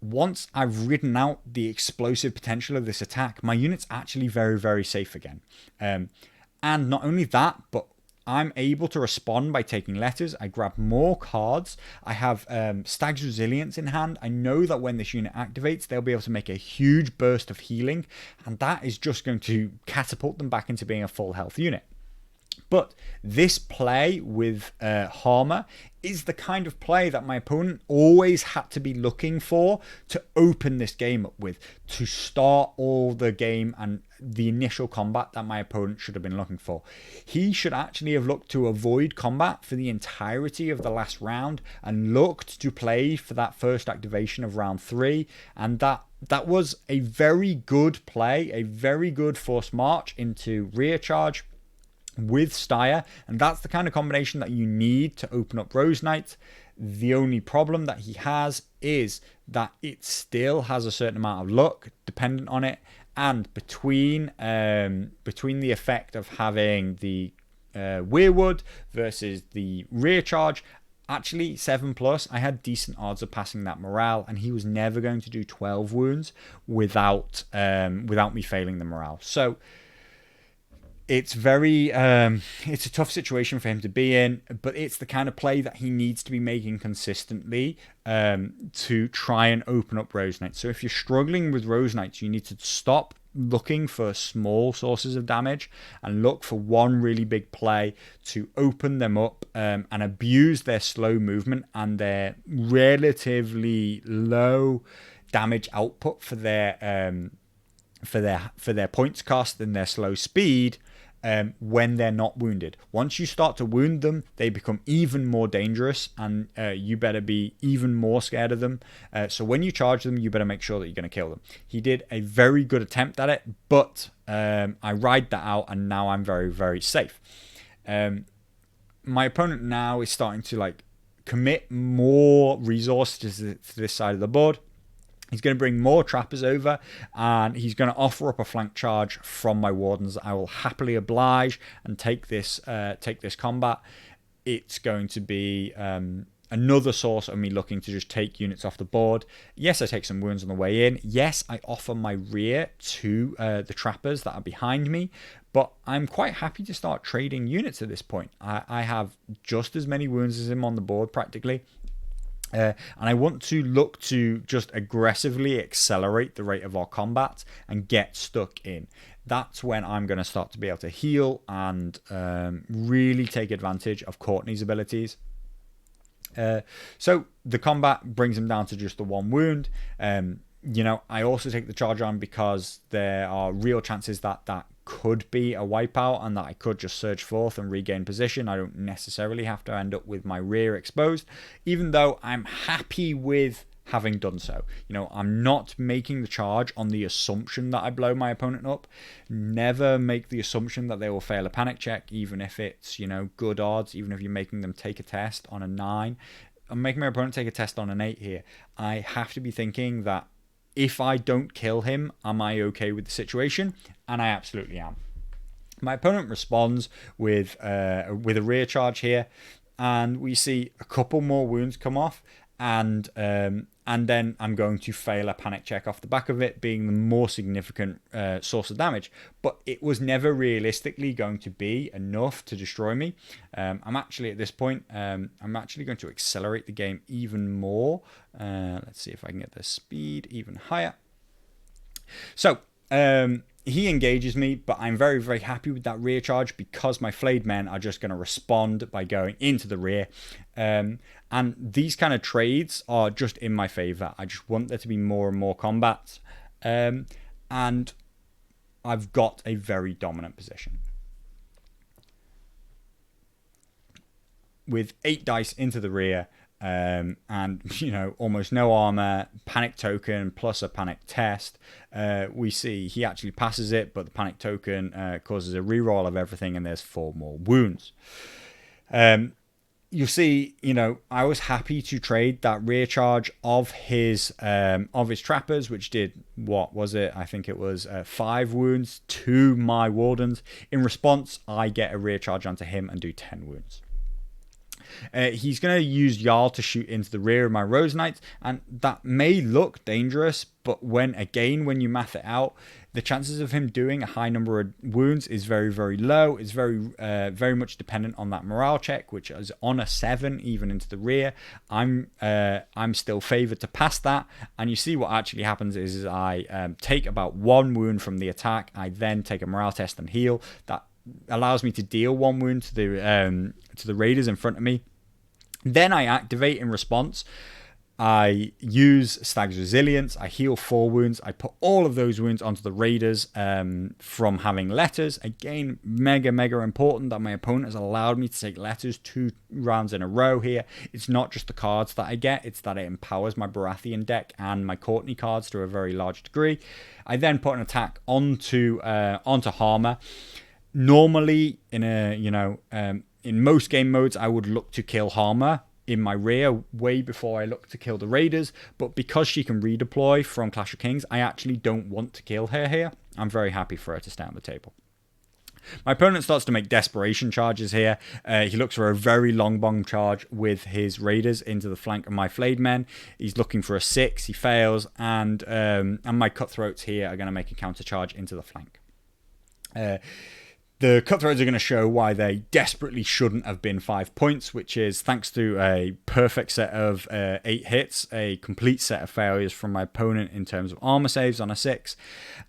once I've ridden out the explosive potential of this attack, my unit's actually very, very safe again. And not only that, but I'm able to respond by taking letters. I grab more cards. I have Stag's Resilience in hand. I know that when this unit activates, they'll be able to make a huge burst of healing, and that is just going to catapult them back into being a full health unit. But this play with Harmer is the kind of play that my opponent always had to be looking for to open this game up with, to start all the game and the initial combat that my opponent should have been looking for. He should actually have looked to avoid combat for the entirety of the last round and looked to play for that first activation of round 3, and that was a very good play, a very good forced march into rear charge with Styre, and that's the kind of combination that you need to open up Rose Knight. The only problem that he has is that it still has a certain amount of luck dependent on it, and between the effect of having the Weirwood versus the rear charge, actually 7+, I had decent odds of passing that morale, and he was never going to do 12 wounds without me failing the morale. So it's it's a tough situation for him to be in, but it's the kind of play that he needs to be making consistently to try and open up Rose Knights. So if you're struggling with Rose Knights, you need to stop looking for small sources of damage and look for one really big play to open them up and abuse their slow movement and their relatively low damage output for their points cost and their slow speed. When they're not wounded. Once you start to wound them, they become even more dangerous, and you better be even more scared of them. So when you charge them, you better make sure that you're going to kill them. He did a very good attempt at it, but I ride that out, and now I'm very, very safe. My opponent now is starting to commit more resources to this side of the board. He's going to bring more trappers over, and he's going to offer up a flank charge from my wardens. I will happily oblige and take this combat. It's going to be another source of me looking to just take units off the board. Yes, I take some wounds on the way in. Yes, I offer my rear to the trappers that are behind me, but I'm quite happy to start trading units at this point. I have just as many wounds as him on the board practically. And I want to look to just aggressively accelerate the rate of our combat and get stuck in. That's when I'm going to start to be able to heal and really take advantage of Courtney's abilities. So the combat brings him down to just the 1 wound. I also take the charge on because there are real chances that could be a wipeout and that I could just surge forth and regain position. I don't necessarily have to end up with my rear exposed, even though I'm happy with having done so. I'm not making the charge on the assumption that I blow my opponent up. Never make the assumption that they will fail a panic check, even if it's, good odds, even if you're making them take a test on a 9. I'm making my opponent take a test on an 8 here. I have to be thinking that if I don't kill him, am I okay with the situation? And I absolutely am. My opponent responds with a rear charge here, and we see a couple more wounds come off, and then I'm going to fail a panic check off the back of it, being the more significant source of damage. But it was never realistically going to be enough to destroy me. I'm actually, at this point, I'm actually going to accelerate the game even more. Let's see if I can get the speed even higher. So he engages me, but I'm very, very happy with that rear charge because my flayed men are just going to respond by going into the rear. And these kind of trades are just in my favor. I just want there to be more and more combat. And I've got a very dominant position. With 8 dice into the rear, and almost no armor, panic token plus a panic test, we see he actually passes it, but the panic token causes a reroll of everything, and there's 4 more wounds. you'll see, I was happy to trade that rear charge of his trappers, which did, what was it? I think it was 5 wounds to my wardens. In response, I get a rear charge onto him and do 10 wounds. He's going to use Jarl to shoot into the rear of my Rose Knights, and that may look dangerous, but when you math it out, the chances of him doing a high number of wounds is very, very low. It's very much dependent on that morale check, which is on a 7, even into the rear. I'm still favored to pass that, and you see what actually happens is I take about 1 wound from the attack. I then take a morale test and heal. That allows me to deal 1 wound to the raiders in front of me. Then I activate in response. I use Stag's Resilience. I heal 4 wounds. I put all of those wounds onto the raiders from having letters. Again, mega important that my opponent has allowed me to take letters 2 rounds in a row here. It's not just the cards that I get, it's that it empowers my Baratheon deck and my Courtney cards to a very large degree. I then put an attack onto Harmer. Normally, in most game modes, I would look to kill Harmer in my rear way before I look to kill the raiders, but because she can redeploy from Clash of Kings, I actually don't want to kill her here. I'm very happy for her to stay on the table. My opponent starts to make desperation charges here. He looks for a very long bomb charge with his raiders into the flank of my flayed men. He's looking for a 6. He fails, and my cutthroats here are going to make a counter charge into the flank. The cutthroats are going to show why they desperately shouldn't have been 5 points, which is thanks to a perfect set of 8 hits, a complete set of failures from my opponent in terms of armor saves on a 6,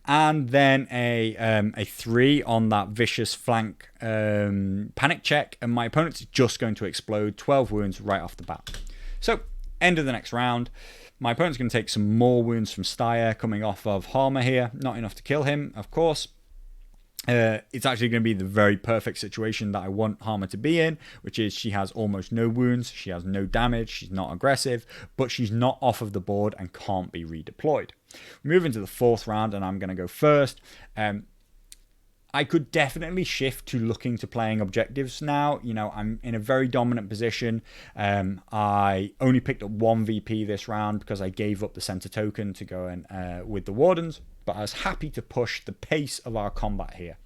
and then a 3 on that vicious flank panic check, and my opponent's just going to explode 12 wounds right off the bat. So, end of the next round. My opponent's going to take some more wounds from Styre coming off of Harmer here. Not enough to kill him, of course. It's actually going to be the very perfect situation that I want Harmer to be in, which is she has almost no wounds, she has no damage, she's not aggressive, but she's not off of the board and can't be redeployed. We move into the 4th round, and I'm going to go first. I could definitely shift to looking to playing objectives now. I'm in a very dominant position. I only picked up 1 VP this round because I gave up the center token to go in with the Wardens, but I was happy to push the pace of our combat here.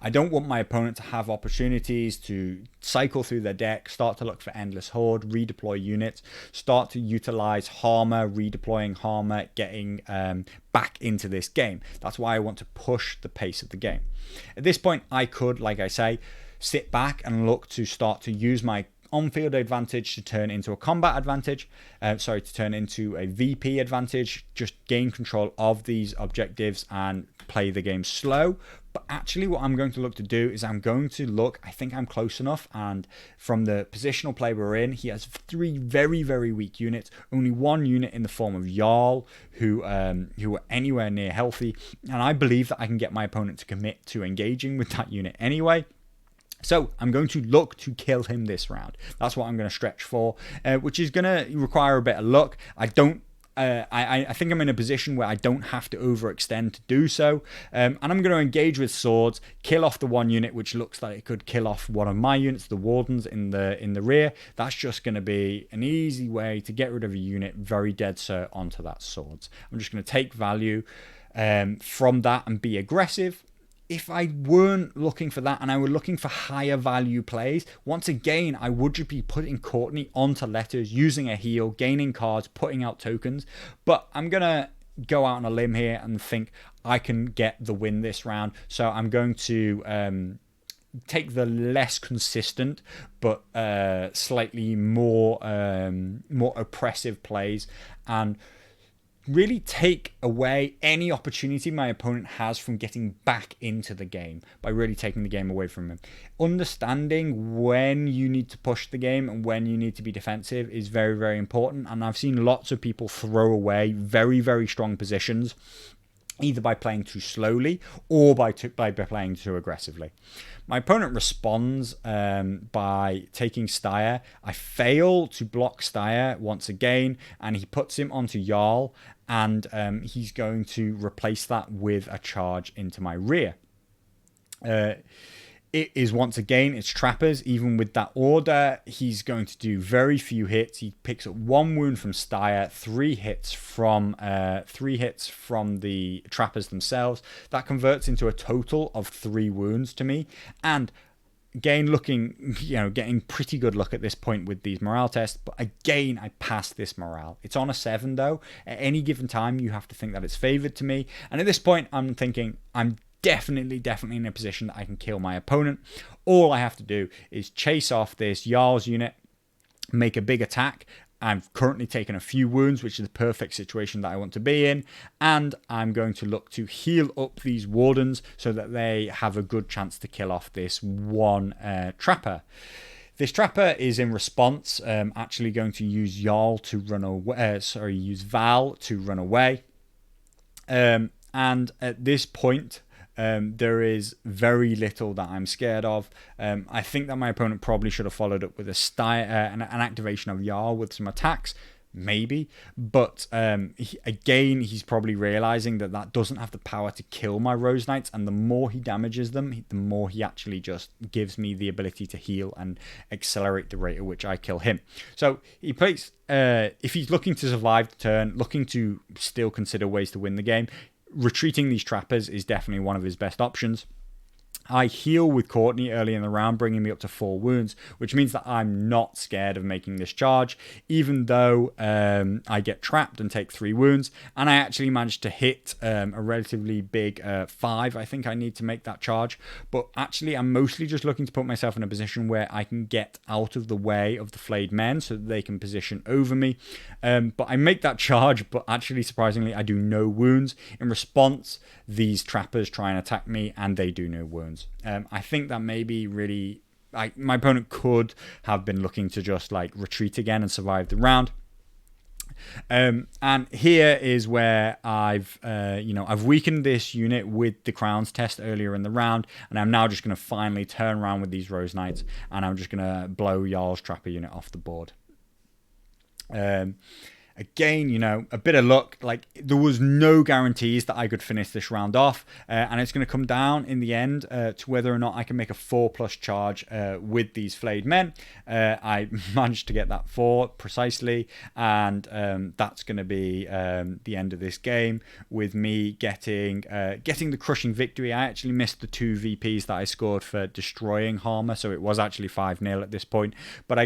I don't want my opponent to have opportunities to cycle through their deck, start to look for Endless Horde, redeploy units, start to utilize Harmer, redeploying Harmer, getting back into this game. That's why I want to push the pace of the game. At this point, I could, like I say, sit back and look to start to use my on-field advantage to turn into a combat advantage, to turn into a VP advantage, just gain control of these objectives and play the game slow. But actually what I'm going to look to do is I think I'm close enough, and from the positional play we're in, he has 3 very, very weak units, only 1 unit in the form of Jarl, who are anywhere near healthy, and I believe that I can get my opponent to commit to engaging with that unit anyway. So I'm going to look to kill him this round. That's what I'm going to stretch for, which is going to require a bit of luck. I think I'm in a position where I don't have to overextend to do so. And I'm going to engage with swords, kill off the 1 unit, which looks like it could kill off one of my units, the Wardens in the rear. That's just going to be an easy way to get rid of a unit very dead cert onto that swords. I'm just going to take value from that and be aggressive. If I weren't looking for that and I were looking for higher value plays, once again, I would just be putting Courtney onto letters, using a heal, gaining cards, putting out tokens. But I'm going to go out on a limb here and think I can get the win this round. So I'm going to take the less consistent but slightly more oppressive plays and really take away any opportunity my opponent has from getting back into the game by really taking the game away from him. Understanding when you need to push the game and when you need to be defensive is very, very important. And I've seen lots of people throw away very, very strong positions either by playing too slowly or by playing too aggressively. My opponent responds by taking Styre. I fail to block Styre once again, and he puts him onto Jarl, and he's going to replace that with a charge into my rear. it is once again, it's trappers. Even with that order, he's going to do very few hits. He picks up 1 wound from Styre, 3 hits from the trappers themselves. That converts into a total of 3 wounds to me. And again, looking, getting pretty good luck at this point with these morale tests. But again, I passed this morale. It's on a 7 though. At any given time, you have to think that it's favored to me. And at this point, I'm thinking I'm definitely in a position that I can kill my opponent. All I have to do is chase off this Jarl's unit, make a big attack. I've currently taken a few wounds, which is the perfect situation that I want to be in. And I'm going to look to heal up these wardens so that they have a good chance to kill off this one trapper. This trapper is in response, actually going to use Val to run away. And at this point, there is very little that I'm scared of. I think that my opponent probably should have followed up with an activation of Jarl with some attacks, maybe. But he's probably realizing that doesn't have the power to kill my Rose Knights, and the more he damages them, the more he actually just gives me the ability to heal and accelerate the rate at which I kill him. So he plays, if he's looking to survive the turn, looking to still consider ways to win the game, retreating these trappers is definitely one of his best options. I heal with Courtney early in the round, bringing me up to 4 wounds, which means that I'm not scared of making this charge, even though I get trapped and take 3 wounds. And I actually managed to hit a relatively big 5. I think I need to make that charge. But actually, I'm mostly just looking to put myself in a position where I can get out of the way of the flayed men so that they can position over me. But I make that charge, but actually, surprisingly, I do no wounds. In response, these trappers try and attack me, and they do no wounds. I think that maybe really, my opponent could have been looking to just retreat again and survive the round. And here is where I've weakened this unit with the Crowns test earlier in the round, and I'm now just going to finally turn around with these Rose Knights, and I'm just going to blow Jarl's Trapper unit off the board. Again, a bit of luck. There was no guarantees that I could finish this round off, and it's going to come down in the end to whether or not I can make a 4+ charge with these flayed men. I managed to get that 4 precisely, and that's going to be the end of this game with me getting the crushing victory. I actually missed the 2 VPs that I scored for destroying Harmer, so it was actually 5-0 at this point. But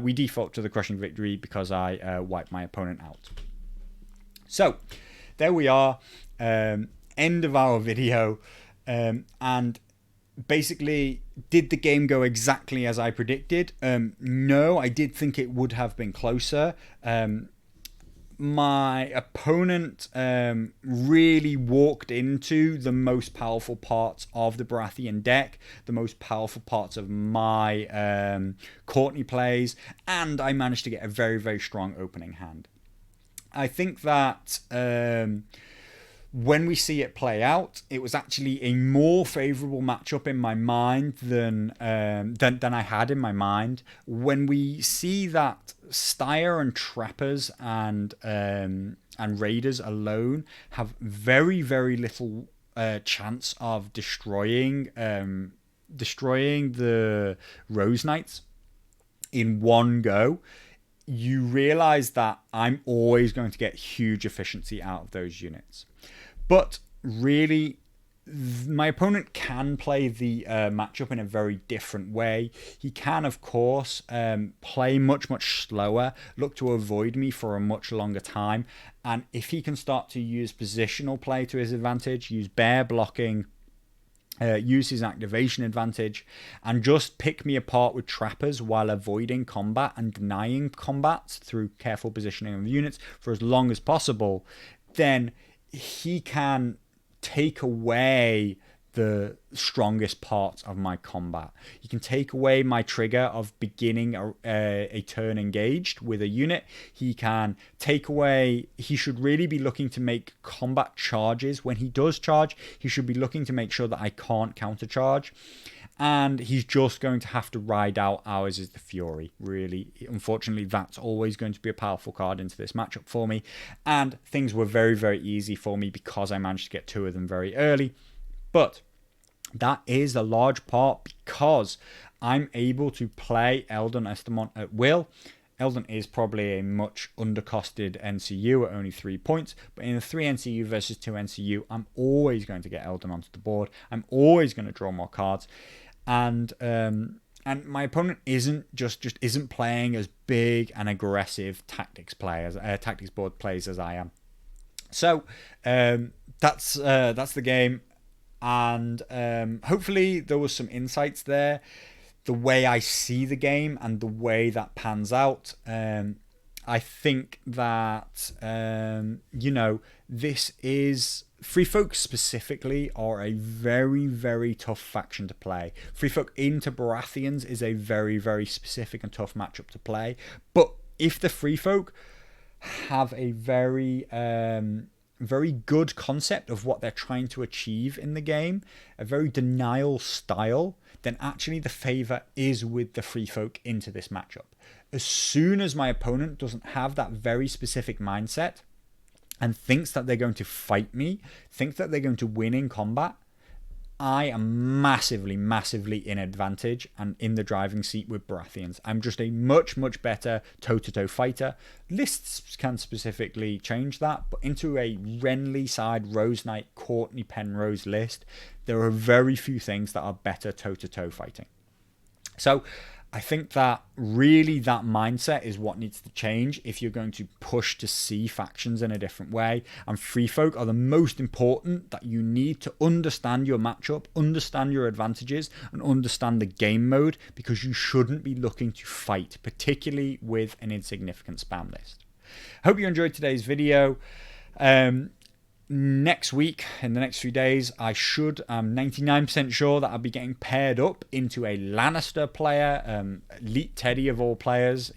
we default to the crushing victory because I wiped my opponent out. So there we are, end of our video, and basically, did the game go exactly as I predicted? No, I did think it would have been closer. My opponent really walked into the most powerful parts of the Baratheon deck, the most powerful parts of my Courtney plays, and I managed to get a very, very strong opening hand. I think that when we see it play out, it was actually a more favourable matchup in my mind than I had in my mind. When we see that Styre and Trappers and Raiders alone have very, very little chance of destroying the Rose Knights in one go, you realize that I'm always going to get huge efficiency out of those units. But really, my opponent can play the matchup in a very different way. He can, of course, play much, much slower, look to avoid me for a much longer time. And if he can start to use positional play to his advantage, use bear blocking, use his activation advantage, and just pick me apart with trappers while avoiding combat and denying combat through careful positioning of units for as long as possible, then he can take away the strongest parts of my combat. He can take away my trigger of beginning a turn engaged with a unit. He can take away, he should really be looking to make combat charges. When he does charge, he should be looking to make sure that I can't countercharge. And he's just going to have to ride out Ours is the Fury, really. Unfortunately, that's always going to be a powerful card into this matchup for me. And things were very, very easy for me because I managed to get 2 of them very early. But That is a large part because I'm able to play Eldon Estamont at will. Eldon is probably a much undercosted NCU at only 3 points, but in a 3 NCU versus 2 NCU, I'm always going to get Eldon onto the board. I'm always going to draw more cards, and my opponent isn't playing as big and aggressive tactics board plays as I am. So that's the game, and hopefully there was some insights there. The way I see the game and the way that pans out. I think that, this is... Free Folk specifically are a very, very tough faction to play. Free Folk into Baratheons is a very, very specific and tough matchup to play. But if the Free Folk have a very... very good concept of what they're trying to achieve in the game, a very denial style, then actually the favor is with the Free Folk into this matchup. As soon as my opponent doesn't have that very specific mindset and thinks that they're going to fight me, thinks that they're going to win in combat, I am massively, massively in advantage and in the driving seat with Baratheons. I'm just a much, much better toe-to-toe fighter. Lists can specifically change that, but into a Renly side Rose Knight, Courtney Penrose list, there are very few things that are better toe-to-toe fighting. So I think that really that mindset is what needs to change if you're going to push to see factions in a different way. And Free Folk are the most important, that you need to understand your matchup, understand your advantages, and understand the game mode, because you shouldn't be looking to fight, particularly with an insignificant spam list. Hope you enjoyed today's video. Next week, in the next few days, I'm 99% sure that I'll be getting paired up into a Lannister player, Elite Teddy of all players,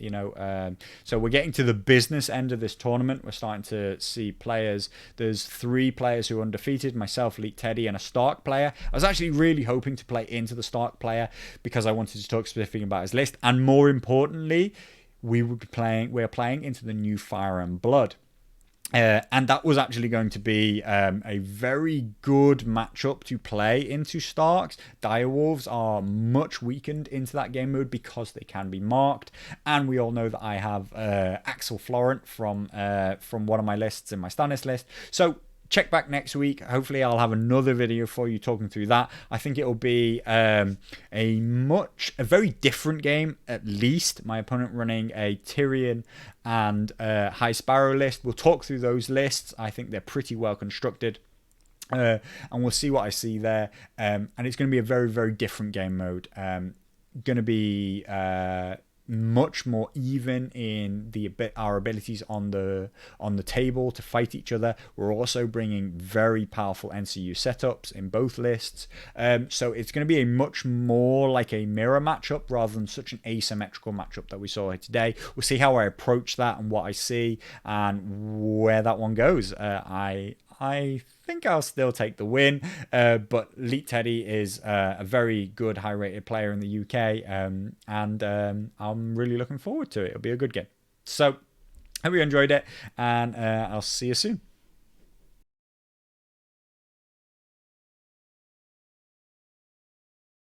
so we're getting to the business end of this tournament. We're starting to see players. There's 3 players who are undefeated, myself, Elite Teddy, and a Stark player. I was actually really hoping to play into the Stark player because I wanted to talk specifically about his list, and more importantly, we're playing into the new Fire and Blood. And that was actually going to be a very good matchup to play into Starks. Direwolves are much weakened into that game mode because they can be marked, and we all know that I have Axel Florent from one of my lists in my Stannis list. So check back next week. Hopefully I'll have another video for you talking through that. I think it'll be a very different game, at least. My opponent running a Tyrion and High Sparrow list. We'll talk through those lists. I think they're pretty well constructed. And we'll see what I see there. And it's going to be a very, very different game mode. Going to be much more even in our abilities on the table to fight each other. We're also bringing very powerful NCU setups in both lists, so it's going to be a much more like a mirror matchup rather than such an asymmetrical matchup that we saw here today. We'll see how I approach that and what I see and where that one goes. I think I'll still take the win, but Elite Teddy is a very good, high-rated player in the UK, and I'm really looking forward to it. It'll be a good game. So, hope you enjoyed it, and I'll see you soon.